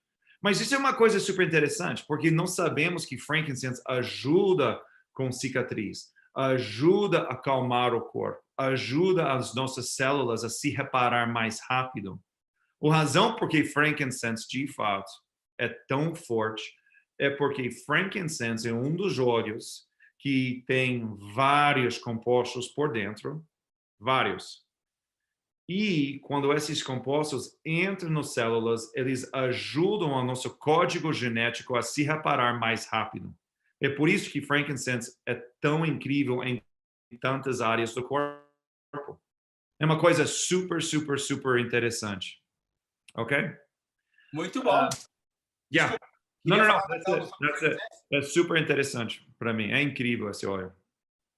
Mas isso é uma coisa super interessante, porque nós sabemos que frankincense ajuda com cicatriz, ajuda a acalmar o corpo, ajuda as nossas células a se reparar mais rápido. A razão por que frankincense, de fato, é tão forte é porque frankincense é um dos óleos que tem vários compostos por dentro, vários. E quando esses compostos entram nas células, eles ajudam o nosso código genético a se reparar mais rápido. É por isso que frankincense é tão incrível em tantas áreas do corpo. É uma coisa super, super, super interessante. Ok? Muito bom. Yeah. Não. That's it. É super interessante para mim. É incrível esse óleo.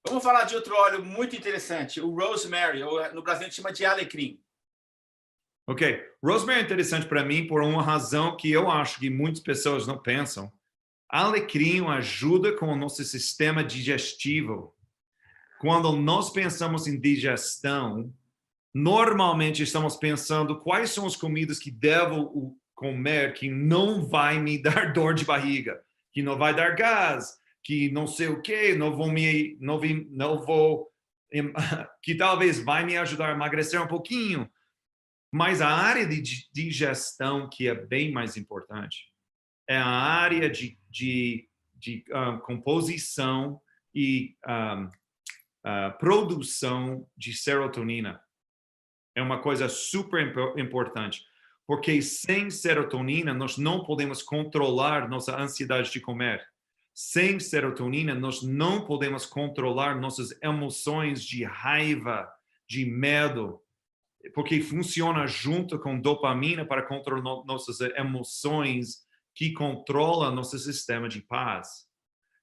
Vamos falar de outro óleo muito interessante, o rosemary, ou no Brasil a gente chama de alecrim. Ok. Rosemary é interessante para mim por uma razão que eu acho que muitas pessoas não pensam. Alecrim ajuda com o nosso sistema digestivo. Quando nós pensamos em digestão, normalmente estamos pensando quais são as comidas que devo comer que não vai me dar dor de barriga, que não vai dar gás, que não sei o quê, não vou que talvez vai me ajudar a emagrecer um pouquinho. Mas a área de digestão que é bem mais importante é a área de composição e produção de serotonina. É uma coisa super importante, porque sem serotonina nós não podemos controlar nossa ansiedade de comer. Sem serotonina nós não podemos controlar nossas emoções de raiva, de medo, porque funciona junto com dopamina para controlar nossas emoções, que controla nosso sistema de paz.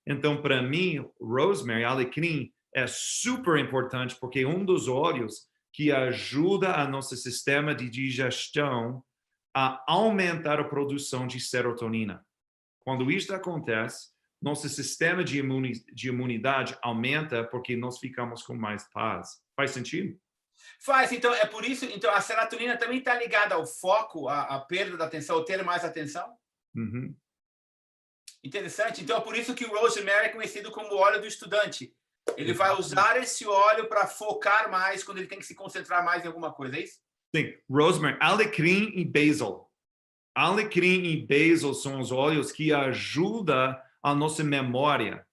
Então, para mim, rosemary, alecrim, é super importante porque é um dos óleos que ajuda a nosso sistema de digestão a aumentar a produção de serotonina. Quando isso acontece, nosso sistema de imunidade aumenta porque nós ficamos com mais paz. Faz sentido? Faz, então é por isso, então a serotonina também está ligada ao foco, à perda da atenção, ao ter mais atenção? Uhum. Interessante. Então é por isso que o rosemary é conhecido como óleo do estudante. Ele vai usar esse óleo para focar mais quando ele tem que se concentrar mais em alguma coisa, é isso? Sim, rosemary, alecrim e basil. Alecrim e basil são os óleos que ajudam a nossa memória.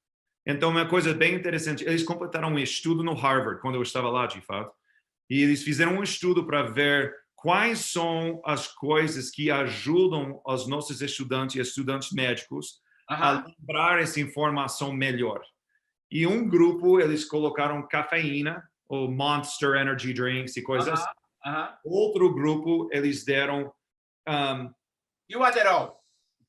Então, uma coisa bem interessante, eles completaram um estudo no Harvard, quando eu estava lá, de fato, e eles fizeram um estudo para ver quais são as coisas que ajudam os nossos estudantes e estudantes médicos a lembrar essa informação melhor. E um grupo, eles colocaram cafeína, ou Monster Energy Drinks e coisas assim. Outro grupo, eles deram e o Adderall?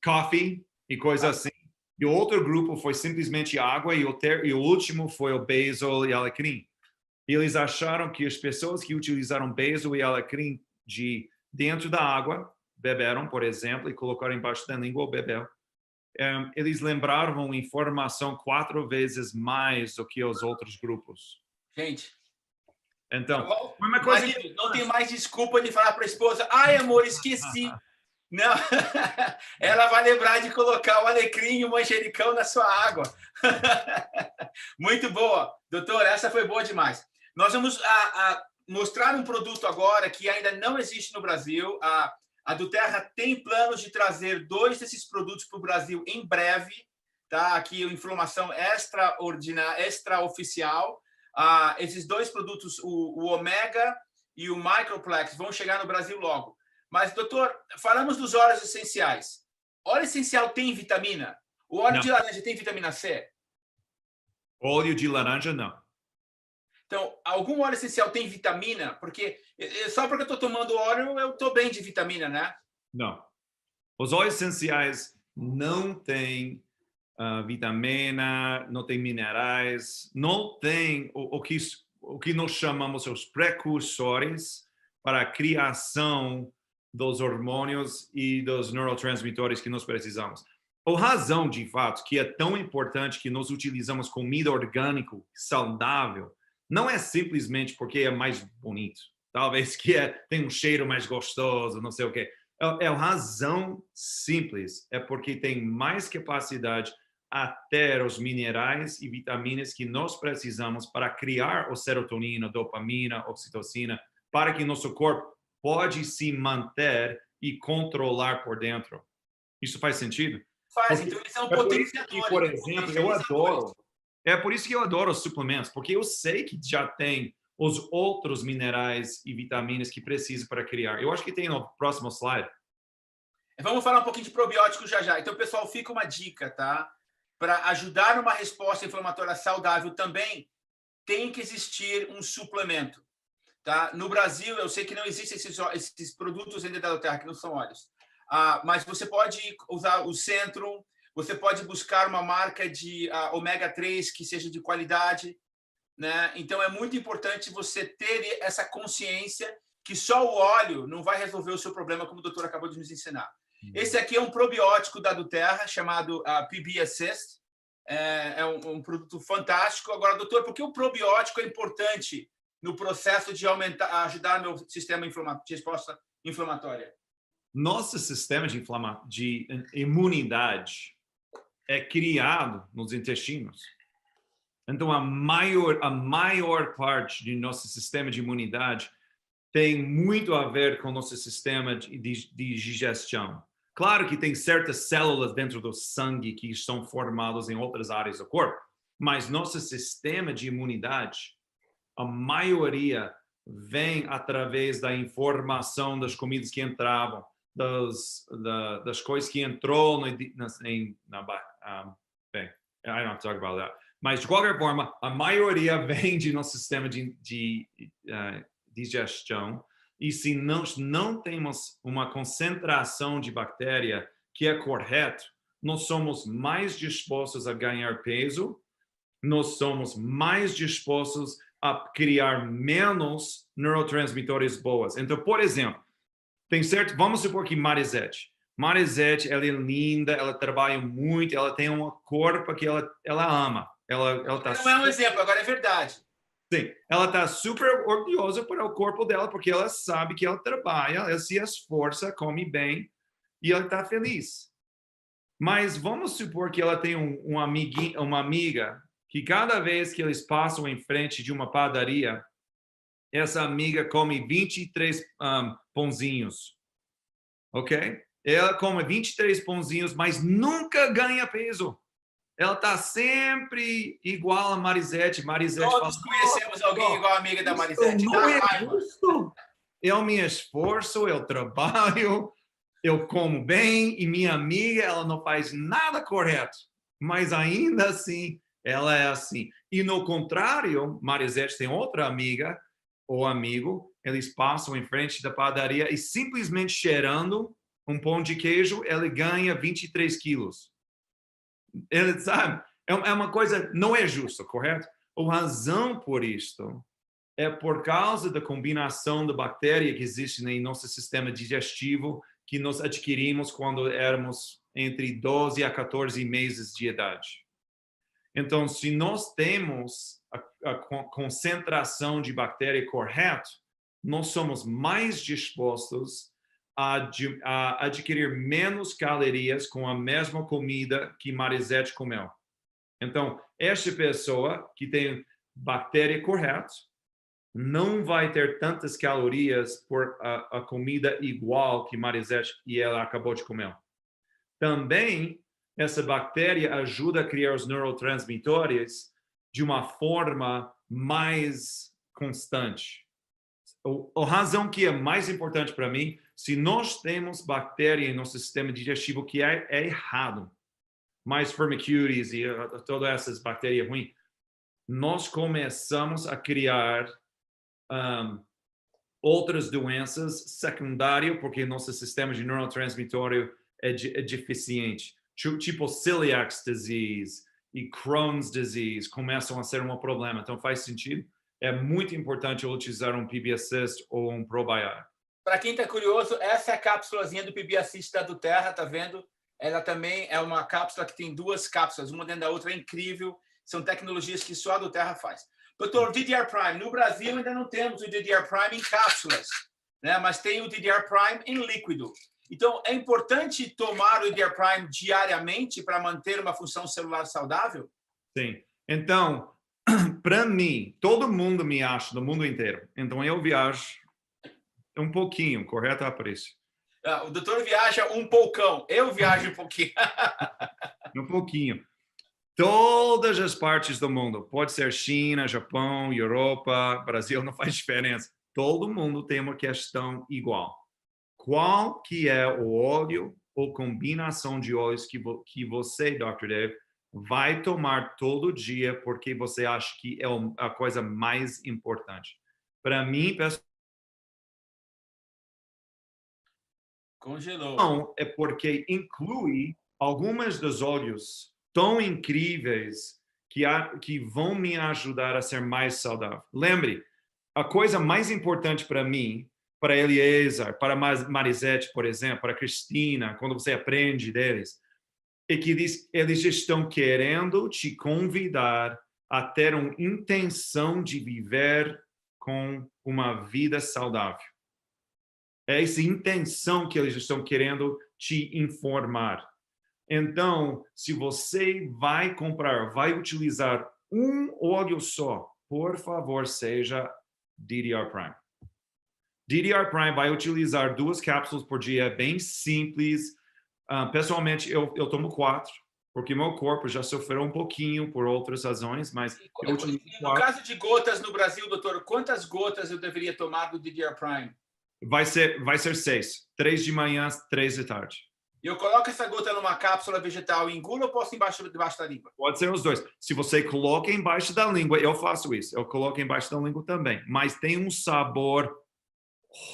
Coffee e coisas assim. E o outro grupo foi simplesmente água e o último foi o basil e alecrim. E eles acharam que as pessoas que utilizaram basil e alecrim de dentro da água, beberam, por exemplo, e colocaram embaixo da língua ou bebeu, eles lembravam informação 4 vezes mais do que os outros grupos. Gente, então, foi uma coisa que não tem mais desculpa de falar para a esposa: ai, amor, esqueci. Não, ela vai lembrar de colocar o alecrim e o manjericão na sua água. Muito boa, doutor, essa foi boa demais. Nós vamos mostrar um produto agora que ainda não existe no Brasil. A Duterra tem planos de trazer 2 desses produtos para o Brasil em breve. Tá? Aqui informação extraoficial. Esses 2 produtos, o Omega e o Microplex, vão chegar no Brasil logo. Mas, doutor, falamos dos óleos essenciais. Óleo essencial tem vitamina? O óleo de laranja tem vitamina C? Óleo de laranja, não. Então, algum óleo essencial tem vitamina? Porque só porque eu estou tomando óleo, eu estou bem de vitamina, né? Não. Os óleos essenciais não têm vitamina, não tem minerais, não tem o que nós chamamos os precursores para a criação dos hormônios e dos neurotransmissores que nós precisamos. A razão, de fato, que é tão importante que nós utilizamos comida orgânica saudável, não é simplesmente porque é mais bonito, talvez que tem um cheiro mais gostoso, não sei o quê. É a razão simples, é porque tem mais capacidade a ter os minerais e vitaminas que nós precisamos para criar o serotonina, dopamina, oxitocina, para que nosso corpo pode se manter e controlar por dentro. Isso faz sentido? Faz, então eles são potenciadores. Por exemplo, eu adoro. É por isso que eu adoro os suplementos, porque eu sei que já tem os outros minerais e vitaminas que precisa para criar. Eu acho que tem no próximo slide. Vamos falar um pouquinho de probióticos já já. Então, pessoal, fica uma dica, tá? Para ajudar numa resposta inflamatória saudável também tem que existir um suplemento. Tá? No Brasil, eu sei que não existem esses produtos ainda da Terra, que não são óleos. Mas você pode usar o Centrum, você pode buscar uma marca de ômega 3 que seja de qualidade. Né? Então, é muito importante você ter essa consciência que só o óleo não vai resolver o seu problema, como o doutor acabou de nos ensinar. Esse aqui é um probiótico da Duterra chamado PB Assist. É um produto fantástico. Agora, doutor, por que o probiótico é importante no processo de ajudar meu sistema de resposta inflamatória? Nosso sistema de imunidade é criado nos intestinos. Então, a maior parte do nosso sistema de imunidade tem muito a ver com o nosso sistema de digestão. Claro que tem certas células dentro do sangue que são formadas em outras áreas do corpo, mas nosso sistema de imunidade, a maioria vem através da informação das comidas que entravam, das coisas que entrou bem, I don't talk about that. Mas, de qualquer forma, a maioria vem de nosso sistema de digestão. E se nós não temos uma concentração de bactéria que é correta, nós somos mais dispostos a ganhar peso, nós somos mais dispostos a criar menos neurotransmissores boas. Então, por exemplo, vamos supor que Marisete, ela é linda, ela trabalha muito, ela tem um corpo que ela ama. Ela tá não é um exemplo, agora é verdade. Sim, ela está super orgulhosa para o corpo dela, porque ela sabe que ela trabalha, ela se esforça, come bem, e ela está feliz. Mas vamos supor que ela tem uma amiga, que cada vez que eles passam em frente de uma padaria, essa amiga come 23 pãozinhos, ok? Ela come 23 pãozinhos, mas nunca ganha peso. Ela está sempre igual a Marisete. Todos conhecemos alguém igual a amiga da Marisete. Não é justo. Eu me esforço, eu trabalho, eu como bem, e minha amiga, ela não faz nada correto. Mas ainda assim, ela é assim. E no contrário, Marisete tem outra amiga ou amigo, eles passam em frente da padaria e simplesmente cheirando um pão de queijo, ele ganha 23 quilos. Ele sabe, é uma coisa, não é justo, correto? A razão por isto é por causa da combinação da bactéria que existe em nosso sistema digestivo que nós adquirimos quando éramos entre 12 a 14 meses de idade. Então, se nós temos a concentração de bactéria correta, nós somos mais dispostos a adquirir menos calorias com a mesma comida que Marisete comeu. Então, esta pessoa que tem bactéria correta não vai ter tantas calorias por a comida igual que Marisete e ela acabou de comer. Também, essa bactéria ajuda a criar os neurotransmissores de uma forma mais constante. A razão que é mais importante para mim, se nós temos bactéria em nosso sistema digestivo que é errado, mais Firmicutes e todas essas bactérias ruins, nós começamos a criar outras doenças secundárias porque nosso sistema de neurotransmissor é deficiente. Tipo celiac disease e Crohn's disease começam a ser um problema. Então faz sentido? É muito importante utilizar um PB Assist ou um probiótico. Para quem está curioso, essa é a cápsulazinha do PB Assist da Duterra, tá vendo? Ela também é uma cápsula que tem duas cápsulas, uma dentro da outra, é incrível. São tecnologias que só a Duterra faz. Doutor, DDR Prime, no Brasil ainda não temos o DDR Prime em cápsulas, né? Mas tem o DDR Prime em líquido. Então, é importante tomar o DDR Prime diariamente para manter uma função celular saudável? Sim. Então, para mim, todo mundo me acha, do mundo inteiro. Então, eu viajo um pouquinho, correto, Aparicio? O doutor viaja um poucão, eu viajo um pouquinho. Um pouquinho. Todas as partes do mundo, pode ser China, Japão, Europa, Brasil, não faz diferença. Todo mundo tem uma questão igual. Qual que é o óleo ou combinação de óleos que você, Dr. Dave, vai tomar todo dia porque você acha que é a coisa mais importante? Para mim, pessoal, congelou. Não, é porque inclui algumas dos óleos tão incríveis que vão me ajudar a ser mais saudável. Lembre, a coisa mais importante para mim para Eliezer, para Marisete, por exemplo, para Cristina, quando você aprende deles, é que eles estão querendo te convidar a ter uma intenção de viver com uma vida saudável. É essa intenção que eles estão querendo te informar. Então, se você vai comprar, vai utilizar um óleo só, por favor, seja DDR Prime. DDR Prime vai utilizar 2 cápsulas por dia, é bem simples. Pessoalmente, eu tomo 4, porque meu corpo já sofreu um pouquinho por outras razões, mas eu utilizo 4. No caso de gotas no Brasil, doutor, quantas gotas eu deveria tomar do DDR Prime? Vai ser 6. 3 de manhã, 3 de tarde. E eu coloco essa gota numa cápsula vegetal e engulo ou posso debaixo da língua? Pode ser os dois. Se você coloca embaixo da língua, eu faço isso. Eu coloco embaixo da língua também. Mas tem um sabor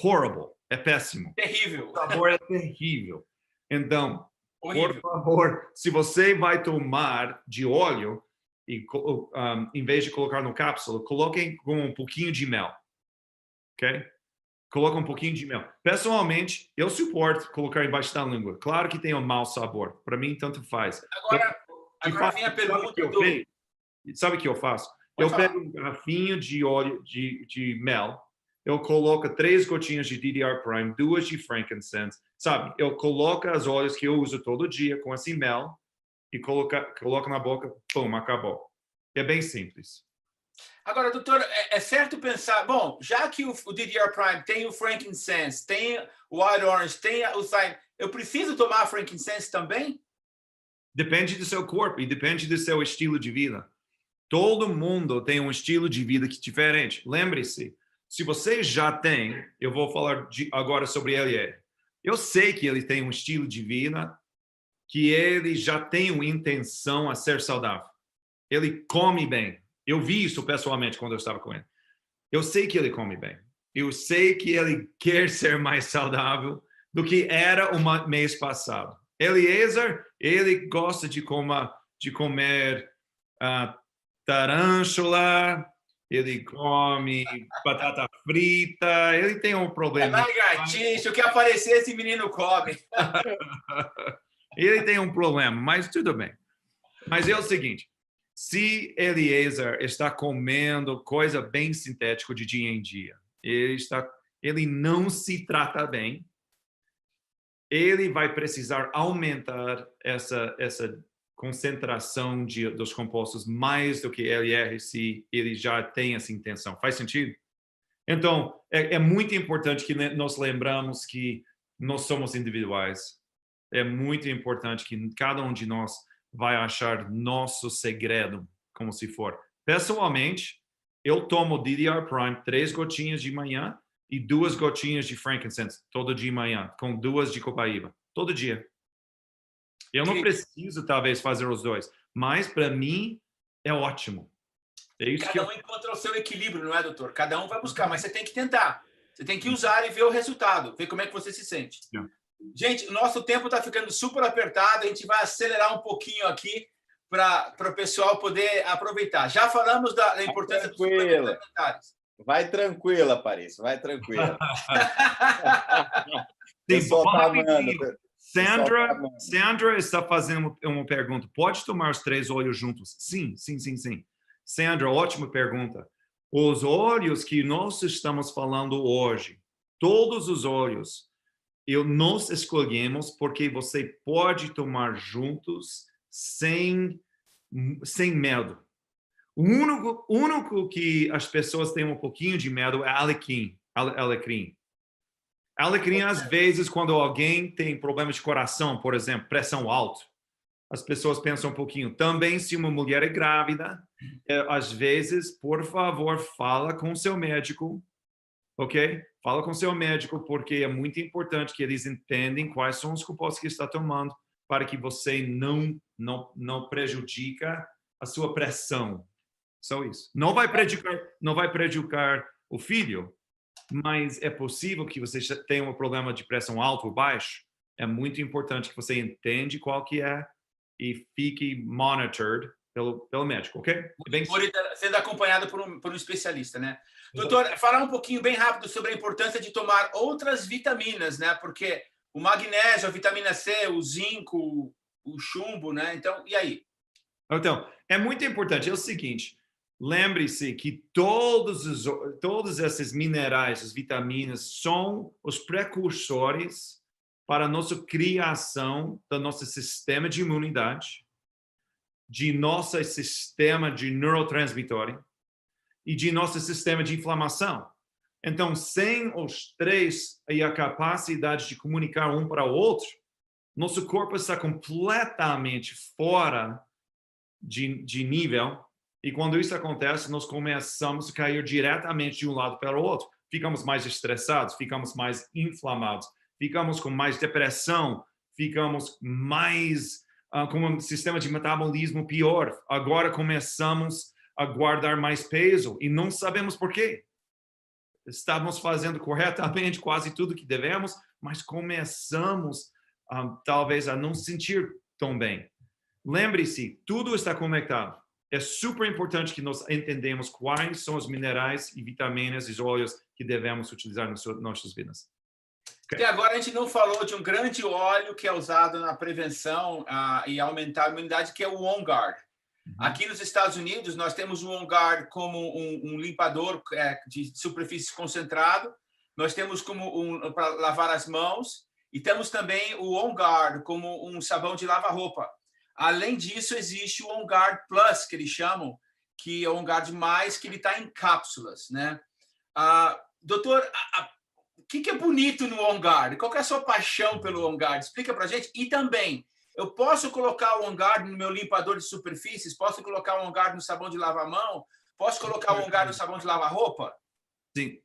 horrible. É péssimo. Terrível. O sabor é terrível. Então, horrível. Por favor, se você vai tomar de óleo, e, em vez de colocar no cápsula, coloquem com um pouquinho de mel. Ok? Coloca um pouquinho de mel. Pessoalmente, eu suporto colocar embaixo da língua. Claro que tem um mau sabor. Para mim, tanto faz. Agora vem a pergunta sabe o que eu faço? Eu pego um garrafinho de óleo de mel, eu coloco 3 gotinhas de DDR Prime, 2 de frankincense, sabe? Eu coloco as óleos que eu uso todo dia com esse mel e coloco na boca, pum, acabou. É bem simples. Agora, doutor, é certo pensar, bom, já que o DDR Prime tem o frankincense, tem o white orange, tem o thyme, eu preciso tomar frankincense também? Depende do seu corpo e depende do seu estilo de vida. Todo mundo tem um estilo de vida diferente. Lembre-se, se você já tem, eu vou falar agora sobre ele. Eu sei que ele tem um estilo de vida que ele já tem uma intenção a ser saudável. Ele come bem. Eu vi isso pessoalmente quando eu estava com ele. Eu sei que ele come bem. Eu sei que ele quer ser mais saudável do que era o mês passado. Eliezer, ele gosta de comer tarântula, ele come batata frita, ele tem um problema. Lagartixa, o que aparecer esse menino come. Ele tem um problema, mas tudo bem. Mas é o seguinte, se Eliezer está comendo coisa bem sintética de dia em dia, ele não se trata bem, ele vai precisar aumentar essa concentração dos compostos mais do que ele se ele já tem essa intenção. Faz sentido? Então, é muito importante que nós lembramos que nós somos individuais. É muito importante que cada um de nós vai achar nosso segredo, como se for. Pessoalmente, eu tomo DDR Prime 3 gotinhas de manhã e 2 gotinhas de frankincense todo dia de manhã, com 2 de copaíba, todo dia. Eu não preciso, talvez, fazer os dois, mas para mim é ótimo. É isso Cada um encontra o seu equilíbrio, não é, doutor? Cada um vai buscar, mas você tem que tentar. Você tem que usar e ver o resultado, ver como é que você se sente. Gente, o nosso tempo está ficando super apertado, a gente vai acelerar um pouquinho aqui para o pessoal poder aproveitar. Já falamos da importância dos suplementos alimentares. Vai tranquila, Paris, vai tranquila. Sandra está fazendo uma pergunta. Pode tomar os 3 óleos juntos? Sim. Sandra, ótima pergunta. Os óleos que nós estamos falando hoje, todos os óleos, nós escolhemos porque você pode tomar juntos sem medo. O único que as pessoas têm um pouquinho de medo é alecrim. Alecrim, às vezes, quando alguém tem problemas de coração, por exemplo, pressão alta, as pessoas pensam um pouquinho. Também, se uma mulher é grávida, às vezes, por favor, fala com seu médico, ok? Fala com seu médico, porque é muito importante que eles entendam quais são os compostos que está tomando, para que você não prejudica a sua pressão. Só isso. Não vai prejudicar o filho, mas é possível que você tenha um problema de pressão alta ou baixa. É muito importante que você entenda qual que é e fique monitored pelo médico, ok? Bem, Sendo acompanhado por um especialista, né? Doutor, falar um pouquinho bem rápido sobre a importância de tomar outras vitaminas, né? Porque o magnésio, a vitamina C, o zinco, o chumbo, né? Então, e aí? então, é muito importante. É o seguinte, lembre-se que todos esses minerais, as vitaminas, são os precursores para a nossa criação do nosso sistema de imunidade, de nosso sistema de neurotransmissores e de nosso sistema de inflamação. Então, sem os três e a capacidade de comunicar um para o outro, nosso corpo está completamente fora de nível, e quando isso acontece, nós começamos a cair diretamente de um lado para o outro. Ficamos mais estressados, ficamos mais inflamados, ficamos com mais depressão, ficamos mais com um sistema de metabolismo pior. Agora começamos a guardar mais peso e não sabemos por quê. Estávamos fazendo corretamente quase tudo que devemos, mas começamos talvez a não sentir tão bem. Lembre-se, tudo está conectado. É super importante que nós entendamos quais são os minerais e vitaminas e óleos que devemos utilizar nas nossas vidas. Okay. E agora a gente não falou de um grande óleo que é usado na prevenção e aumentar a imunidade, que é o On Guard. Aqui nos Estados Unidos, nós temos o On Guard como um limpador de superfície concentrado, nós temos como para lavar as mãos, e temos também o On Guard como um sabão de lavar-roupa. Além disso, existe o On Guard Plus, que eles chamam, que é o On Guard mais, que ele está em cápsulas, né? Doutor, o que é bonito no On Guard? Qual que é a sua paixão pelo On Guard? Explica para a gente. E também, eu posso colocar o On Guard no meu limpador de superfícies? Posso colocar o On Guard no sabão de lavar a mão? Posso colocar o On Guard no sabão de lavar roupa? Sim.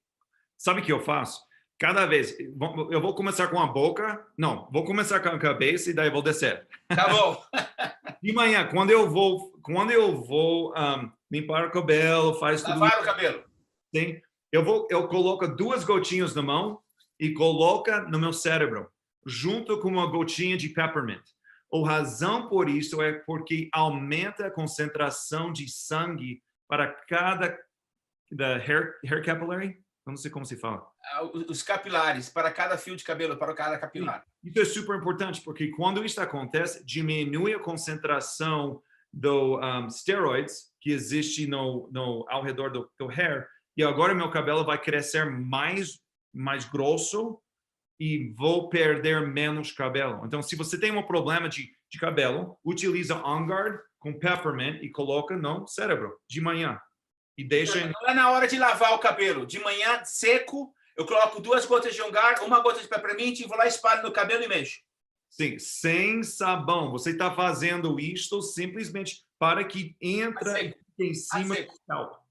Sabe o que eu faço? Cada vez, eu vou começar com a boca, não, vou começar com a cabeça e daí vou descer. Tá bom. De manhã, quando eu vou limpar o cabelo, lavar o cabelo. Sim, eu coloco 2 gotinhas na mão e coloco no meu cérebro, junto com uma gotinha de peppermint. A razão por isso é porque aumenta a concentração de sangue para cada hair capillary. Não sei como se fala. Os capilares, para cada fio de cabelo, para cada capilar. Isso é super importante, porque quando isso acontece, diminui a concentração do steroids que existe ao redor do hair, e agora meu cabelo vai crescer mais grosso e vou perder menos cabelo. Então, se você tem um problema de cabelo, utiliza On Guard com peppermint e coloca no cérebro de manhã. E deixa... Não é na hora de lavar o cabelo. De manhã, seco, eu coloco 2 gotas de On Guard, 1 gota de peppermint e vou lá, espalho no cabelo e mexo. Sim, sem sabão. Você está fazendo isto simplesmente para que entre em cima do scalp.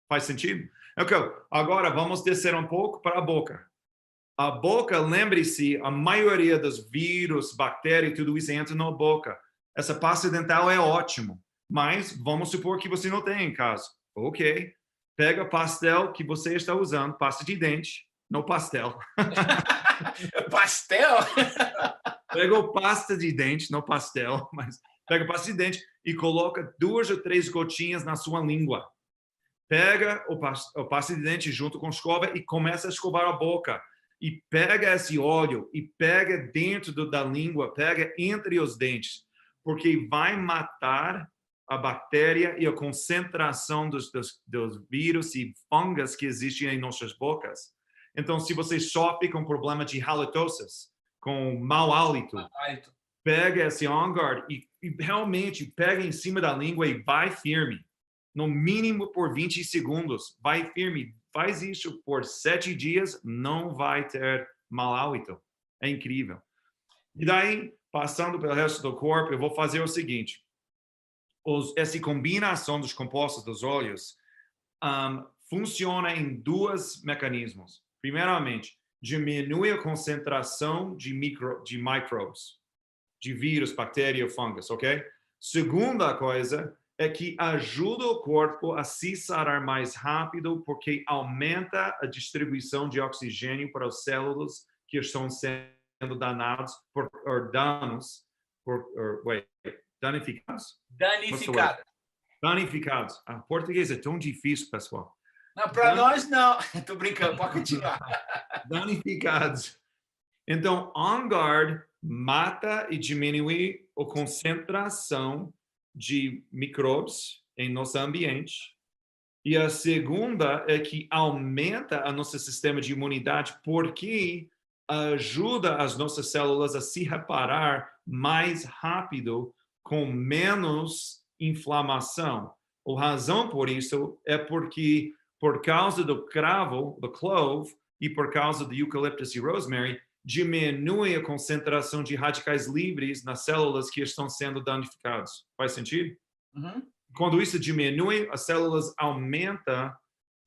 Faz sentido? Ok, agora vamos descer um pouco para a boca. A boca, lembre-se, a maioria dos vírus, bactérias, tudo isso entra na boca. Essa pasta dental é ótimo, mas vamos supor que você não tem em casa. Ok, pega o pastel que você está usando, pasta de dente, não pastel. Pastel? Pega o pasta de dente, não pastel, mas pega pasta de dente e coloca 2 ou 3 gotinhas na sua língua. Pega o pasta de dente junto com a escova e começa a escovar a boca. E pega esse óleo e pega dentro da língua, pega entre os dentes, porque vai matar a bactéria e a concentração dos vírus e fungos que existem em nossas bocas. Então, se você sofre com problema de halitosis, com mau hálito, pega esse On Guard e realmente pega em cima da língua e vai firme. No mínimo por 20 segundos. Vai firme. Faz isso por 7 dias, não vai ter mau hálito. É incrível. E daí, passando pelo resto do corpo, eu vou fazer o seguinte. Essa combinação dos compostos dos óleos funciona em 2 mecanismos. Primeiramente, diminui a concentração de microbes, de vírus, bactéria, fungos, ok? Segunda coisa é que ajuda o corpo a se sarar mais rápido porque aumenta a distribuição de oxigênio para as células que estão sendo danadas por danos, Danificados? Danificadas. Danificados. Português é tão difícil, pessoal. Não, para nós não. Estou brincando, pode continuar. Danificados. Então, On Guard mata e diminui a concentração de micróbios em nosso ambiente. E a segunda é que aumenta o nosso sistema de imunidade porque ajuda as nossas células a se reparar mais rápido com menos inflamação. A razão por isso é porque, por causa do cravo, do clove, e por causa do eucaliptus e rosemary, diminui a concentração de radicais livres nas células que estão sendo danificadas. Faz sentido? Uhum. Quando isso diminui, as células aumentam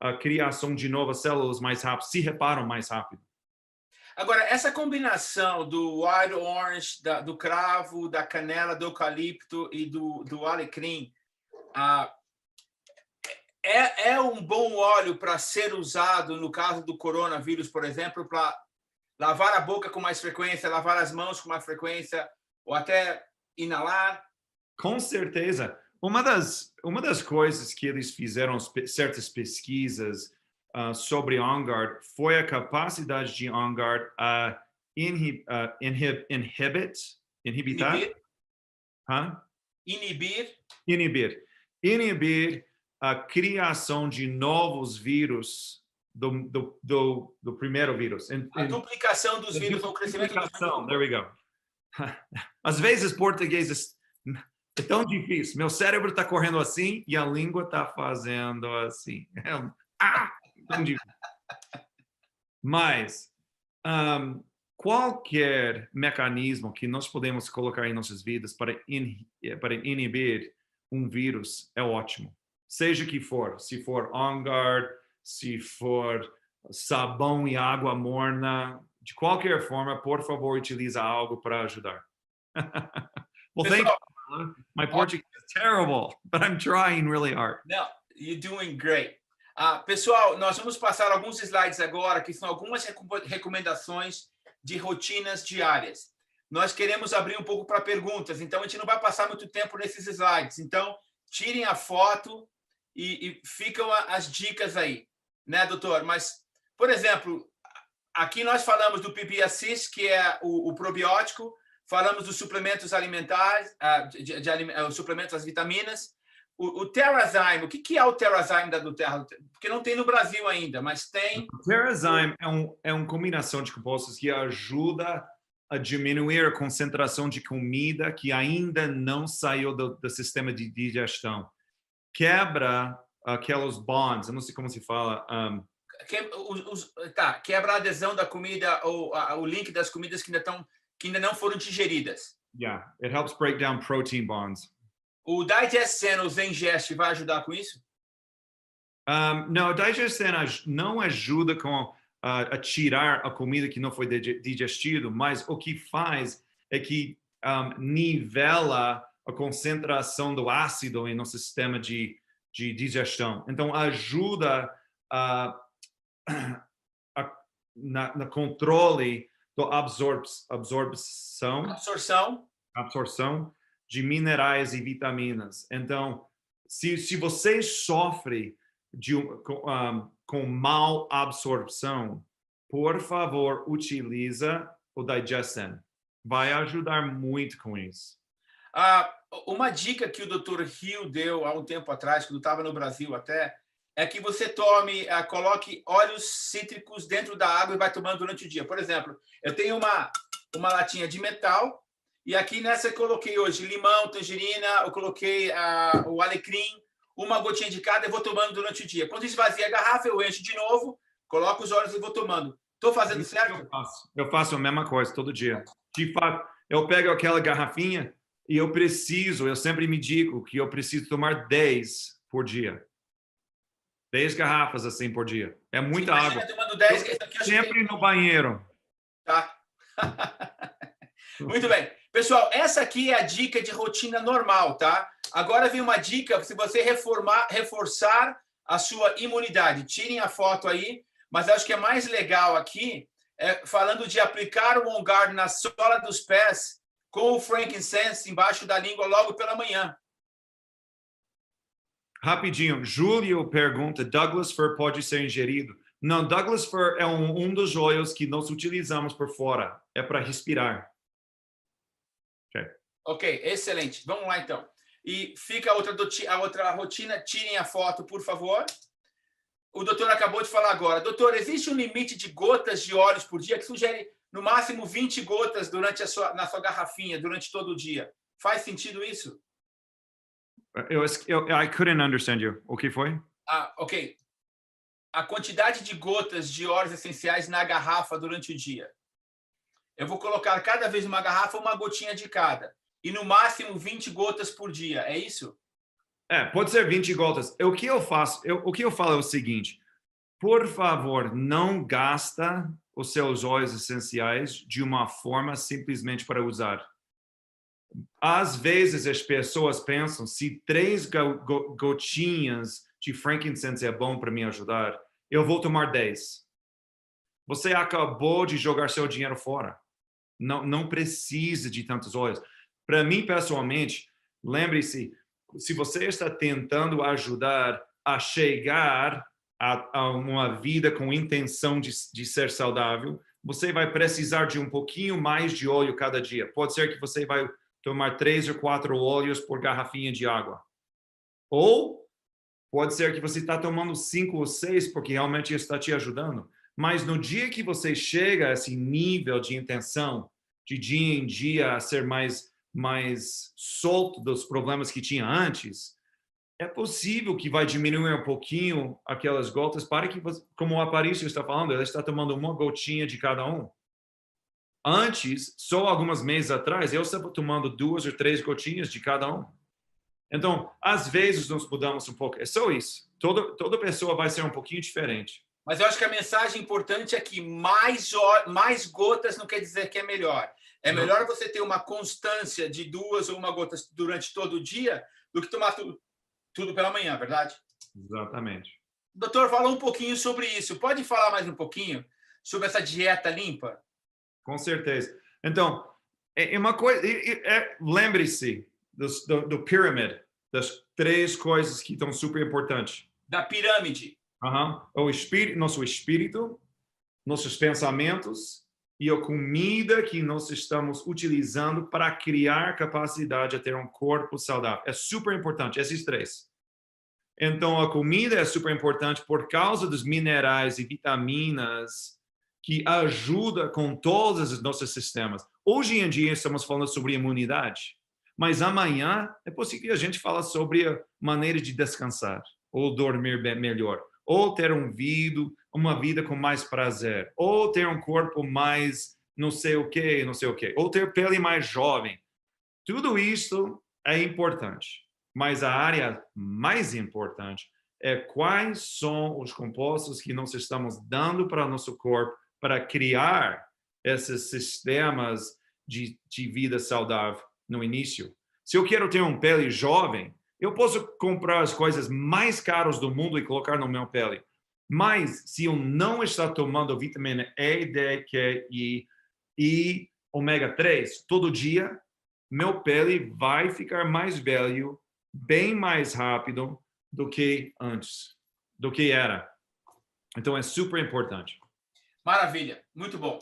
a criação de novas células mais rápido, se reparam mais rápido. Agora, essa combinação do wild orange, do cravo, da canela, do eucalipto e do alecrim, é um bom óleo para ser usado, no caso do coronavírus, por exemplo, para lavar a boca com mais frequência, lavar as mãos com mais frequência, ou até inalar? Com certeza. Uma das coisas que eles fizeram certas pesquisas sobre On Guard foi a capacidade de On Guard a inibir a criação de novos vírus do primeiro vírus. A duplicação dos vírus, ou o crescimento dos vírus. There we go. Às vezes, português é tão difícil. Meu cérebro está correndo assim e a língua está fazendo assim. Tão difícil. Mas qualquer mecanismo que nós podemos colocar em nossas vidas para inibir um vírus é ótimo. Seja que for, se for On Guard, se for sabão e água morna, de qualquer forma, por favor, utilize algo para ajudar. Well, thank you. My Portuguese is terrible, but I'm trying really hard. No, you're doing great. Pessoal, nós vamos passar alguns slides agora, que são algumas recomendações de rotinas diárias. Nós queremos abrir um pouco para perguntas, então a gente não vai passar muito tempo nesses slides. Então, tirem a foto e ficam as dicas aí, né, doutor? Mas, por exemplo, aqui nós falamos do PB Assist, que é o probiótico, falamos dos suplementos alimentares, suplementos das vitaminas. O Terrazyme, o que é o Terrazyme da Nuterra? Porque não tem no Brasil ainda, mas tem. O Terrazyme é uma combinação de compostos que ajuda a diminuir a concentração de comida que ainda não saiu do sistema de digestão. Quebra aqueles bonds, eu não sei como se fala. Quebra a adesão da comida ou o link das comidas que ainda não foram digeridas. Yeah, it helps break down protein bonds. O Digestion, o Zengest, vai ajudar com isso? Não, o Digestion não ajuda a tirar a comida que não foi digestido, mas o que faz é que nivela a concentração do ácido em nosso sistema de digestão. Então, ajuda no controle da absorção de minerais e vitaminas. Então, se você sofre com mal absorção, por favor, utiliza o Digestion. Vai ajudar muito com isso. Uma dica que o Dr. Hill deu há um tempo atrás, quando estava no Brasil até, é que você coloque óleos cítricos dentro da água e vai tomando durante o dia. Por exemplo, eu tenho uma latinha de metal e aqui nessa eu coloquei hoje limão, tangerina, eu coloquei o alecrim, uma gotinha de cada e vou tomando durante o dia. Quando esvazia a garrafa, eu encho de novo, coloco os óleos e vou tomando. Estou fazendo certo? Eu faço a mesma coisa todo dia. De fato, eu pego aquela garrafinha e eu sempre me digo que eu preciso tomar 10 por dia. 10 garrafas assim por dia. É muita água. Tomando 10, sempre no banheiro. Tá. Muito bem. Pessoal, essa aqui é a dica de rotina normal, tá? Agora vem uma dica se você reforçar a sua imunidade. Tirem a foto aí, mas acho que é mais legal aqui, falando de aplicar o On Guard na sola dos pés com o frankincense embaixo da língua logo pela manhã. Rapidinho, Júlio pergunta, Douglas fir pode ser ingerido? Não, Douglas fir é um dos óleos que nós utilizamos por fora. É para respirar. Ok, excelente. Vamos lá, então. E fica a outra rotina. Tirem a foto, por favor. O doutor acabou de falar agora. Doutor, existe um limite de gotas de óleos por dia que sugere, no máximo, 20 gotas na sua garrafinha, durante todo o dia. Faz sentido isso? I couldn't understand you. O que foi? Ok. A quantidade de gotas de óleos essenciais na garrafa durante o dia. Eu vou colocar cada vez numa garrafa uma gotinha de cada. E no máximo 20 gotas por dia. É isso? Pode ser 20 gotas. O que eu faço? O que eu falo é o seguinte. Por favor, não gasta os seus óleos essenciais de uma forma simplesmente para usar. Às vezes as pessoas pensam, se 3 gotinhas de frankincense é bom para me ajudar, eu vou tomar 10. Você acabou de jogar seu dinheiro fora. Não precisa de tantos óleos. Para mim, pessoalmente, lembre-se, se você está tentando ajudar a chegar a uma vida com intenção de ser saudável, você vai precisar de um pouquinho mais de óleo cada dia. Pode ser que você vai tomar 3 ou 4 óleos por garrafinha de água. Ou pode ser que você está tomando 5 ou 6 porque realmente está te ajudando. Mas no dia que você chega a esse nível de intenção, de dia em dia a ser mais solto dos problemas que tinha antes, é possível que vai diminuir um pouquinho aquelas gotas para que, como o Aparício está falando, ela está tomando uma gotinha de cada um. Antes, só alguns meses atrás, eu estava tomando 2 ou 3 gotinhas de cada um. Então, às vezes, nós mudamos um pouco. É só isso. Toda pessoa vai ser um pouquinho diferente. Mas eu acho que a mensagem importante é que mais gotas não quer dizer que é melhor. É melhor você ter uma constância de 2 ou 1 gota durante todo o dia do que tomar tudo pela manhã, verdade? Exatamente. Doutor, falou um pouquinho sobre isso. Pode falar mais um pouquinho sobre essa dieta limpa? Com certeza. Então, uma coisa, lembre-se do pirâmide, das 3 coisas que estão super importantes. Da pirâmide. O espírito, nosso espírito, nossos pensamentos e a comida que nós estamos utilizando para criar capacidade de ter um corpo saudável. É super importante, esses 3. Então, a comida é super importante por causa dos minerais e vitaminas que ajudam com todos os nossos sistemas. Hoje em dia, estamos falando sobre imunidade, mas amanhã é possível que a gente fale sobre a maneira de descansar, ou dormir melhor, ou ter uma vida com mais prazer, ou ter um corpo mais não sei o quê, ou ter pele mais jovem. Tudo isso é importante. Mas a área mais importante é quais são os compostos que nós estamos dando para o nosso corpo para criar esses sistemas de vida saudável no início. Se eu quero ter uma pele jovem, eu posso comprar as coisas mais caras do mundo e colocar no meu pele. Mas se eu não estou tomando vitamina E, D, Q, I e ômega 3 todo dia, meu pele vai ficar mais velho bem mais rápido do que antes, do que era. Então, é super importante. Maravilha, muito bom.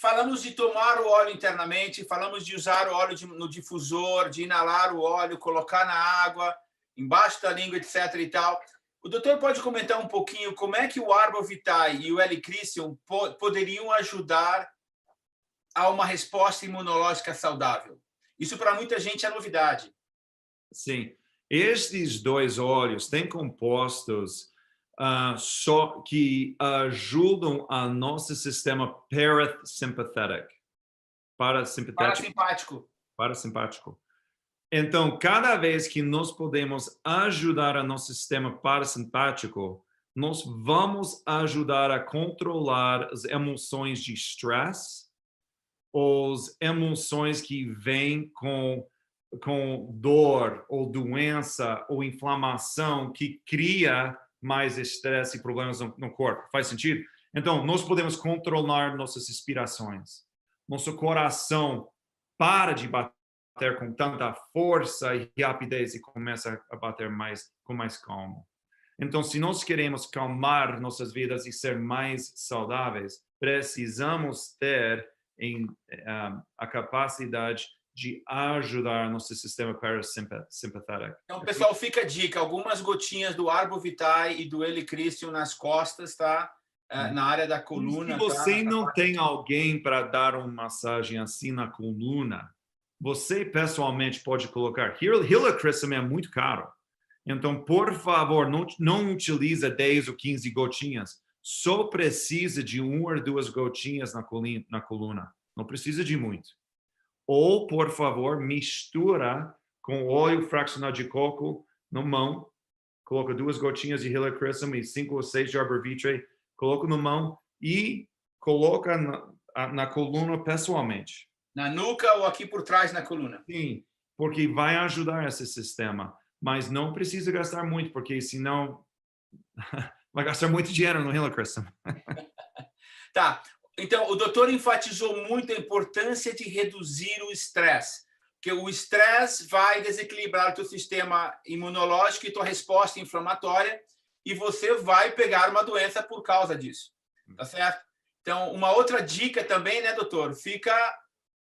Falamos de tomar o óleo internamente, falamos de usar o óleo no difusor, de inalar o óleo, colocar na água, embaixo da língua, etc. e tal. O doutor pode comentar um pouquinho como é que o Arbovitae e o L-Cricium poderiam ajudar a uma resposta imunológica saudável? Isso, para muita gente, é novidade. Sim. Estes 2 óleos têm compostos que ajudam a nosso sistema parasimpático. Então, cada vez que nós podemos ajudar a nosso sistema parasimpático, nós vamos ajudar a controlar as emoções de estresse, as emoções que vêm com dor ou doença ou inflamação que cria mais estresse e problemas no corpo. Faz sentido? Então, nós podemos controlar nossas inspirações. Nosso coração para de bater com tanta força e rapidez e começa a bater com mais calma. Então, se nós queremos calmar nossas vidas e ser mais saudáveis, precisamos ter a capacidade de ajudar nosso sistema parasimpatético. Então, pessoal, fica a dica. Algumas gotinhas do Arbovitae e do Helichrysum nas costas, tá? Na área da coluna. Se você não tem alguém para dar uma massagem assim na coluna, você pessoalmente pode colocar. Helichrysum é muito caro. Então, por favor, não utiliza 10 ou 15 gotinhas. Só precisa de 1 ou 2 gotinhas na coluna. Não precisa de muito. Ou, por favor, mistura com óleo fraccionado de coco na mão. Coloca 2 gotinhas de Helichrysum e 5 ou 6 de Arbovitae. Coloca na mão e coloca na coluna pessoalmente. Na nuca ou aqui por trás na coluna? Sim, porque vai ajudar esse sistema. Mas não precisa gastar muito, porque senão vai gastar muito dinheiro no Helichrysum. Tá. Então, o doutor enfatizou muito a importância de reduzir o estresse, porque o estresse vai desequilibrar o teu sistema imunológico e tua resposta inflamatória, e você vai pegar uma doença por causa disso, tá certo? Então, uma outra dica também, né, doutor? Fica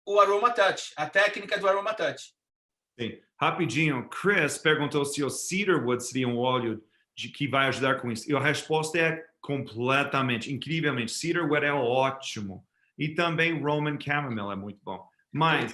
o Aroma Touch, a técnica do Aroma Touch. Sim. Rapidinho, Chris perguntou se o cedarwood seria um óleo que vai ajudar com isso. E a resposta é completamente, incrivelmente. Cedarwood é ótimo. E também Roman Chamomile é muito bom. Mas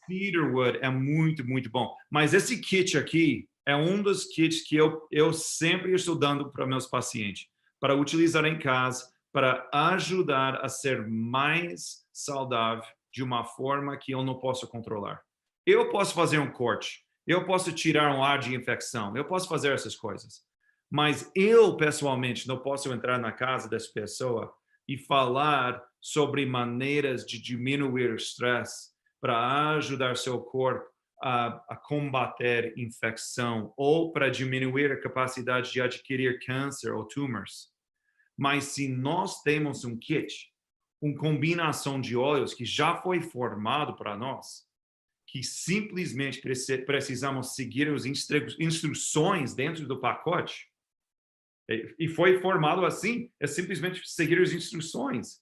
cedarwood é muito, muito bom. Mas esse kit aqui é um dos kits que eu sempre estou dando para meus pacientes, para utilizar em casa, para ajudar a ser mais saudável de uma forma que eu não posso controlar. Eu posso fazer um corte, eu posso tirar um ar de infecção, eu posso fazer essas coisas. Mas eu, pessoalmente, não posso entrar na casa dessa pessoa e falar sobre maneiras de diminuir o estresse para ajudar seu corpo a combater infecção ou para diminuir a capacidade de adquirir câncer ou tumores. Mas se nós temos um kit, uma combinação de óleos que já foi formado para nós, que simplesmente precisamos seguir as instruções dentro do pacote, e foi formado assim, é simplesmente seguir as instruções,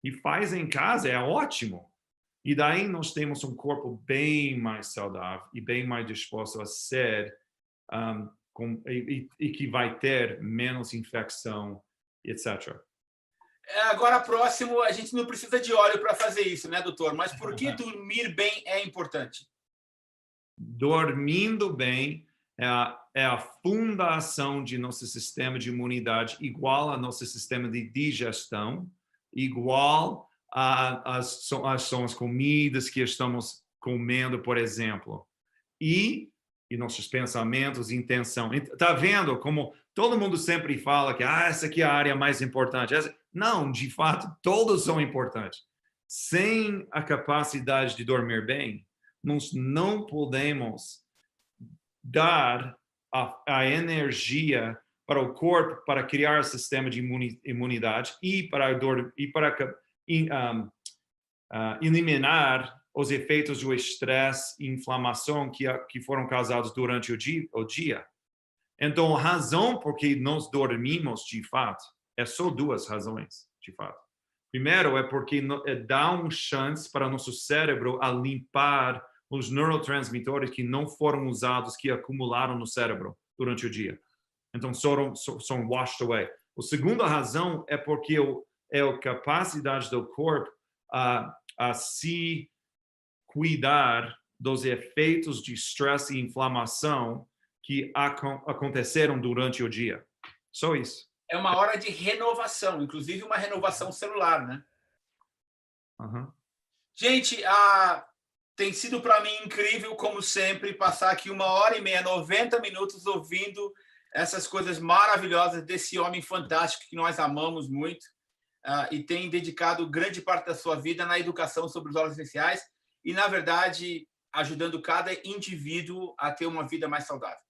e faz em casa, é ótimo. E daí nós temos um corpo bem mais saudável e bem mais disposto a ser, e que vai ter menos infecção, etc. Agora, próximo, a gente não precisa de óleo para fazer isso, né, doutor? Mas por que dormir bem é importante? Dormindo bem é a fundação de nosso sistema de imunidade, igual ao nosso sistema de digestão, igual são as comidas que estamos comendo, por exemplo. E nossos pensamentos, intenção. Está vendo como todo mundo sempre fala que essa aqui é a área mais importante. Não, de fato, todos são importantes. Sem a capacidade de dormir bem, nós não podemos dar a energia para o corpo para criar o sistema de imunidade e para eliminar os efeitos do estresse e inflamação que foram causados durante o dia. Então, a razão por que nós dormimos, de fato, é só 2 razões, de fato. Primeiro, é porque dá uma chance para nosso cérebro a limpar os neurotransmissores que não foram usados, que acumularam no cérebro durante o dia. Então, são washed away. A segunda razão é porque é a capacidade do corpo a se cuidar dos efeitos de estresse e inflamação que aconteceram durante o dia. Só isso. É uma hora de renovação, inclusive uma renovação celular, né? Uhum. Gente, tem sido para mim incrível, como sempre, passar aqui 1h30, 90 minutos ouvindo essas coisas maravilhosas desse homem fantástico que nós amamos muito e tem dedicado grande parte da sua vida na educação sobre os óleos essenciais e, na verdade, ajudando cada indivíduo a ter uma vida mais saudável.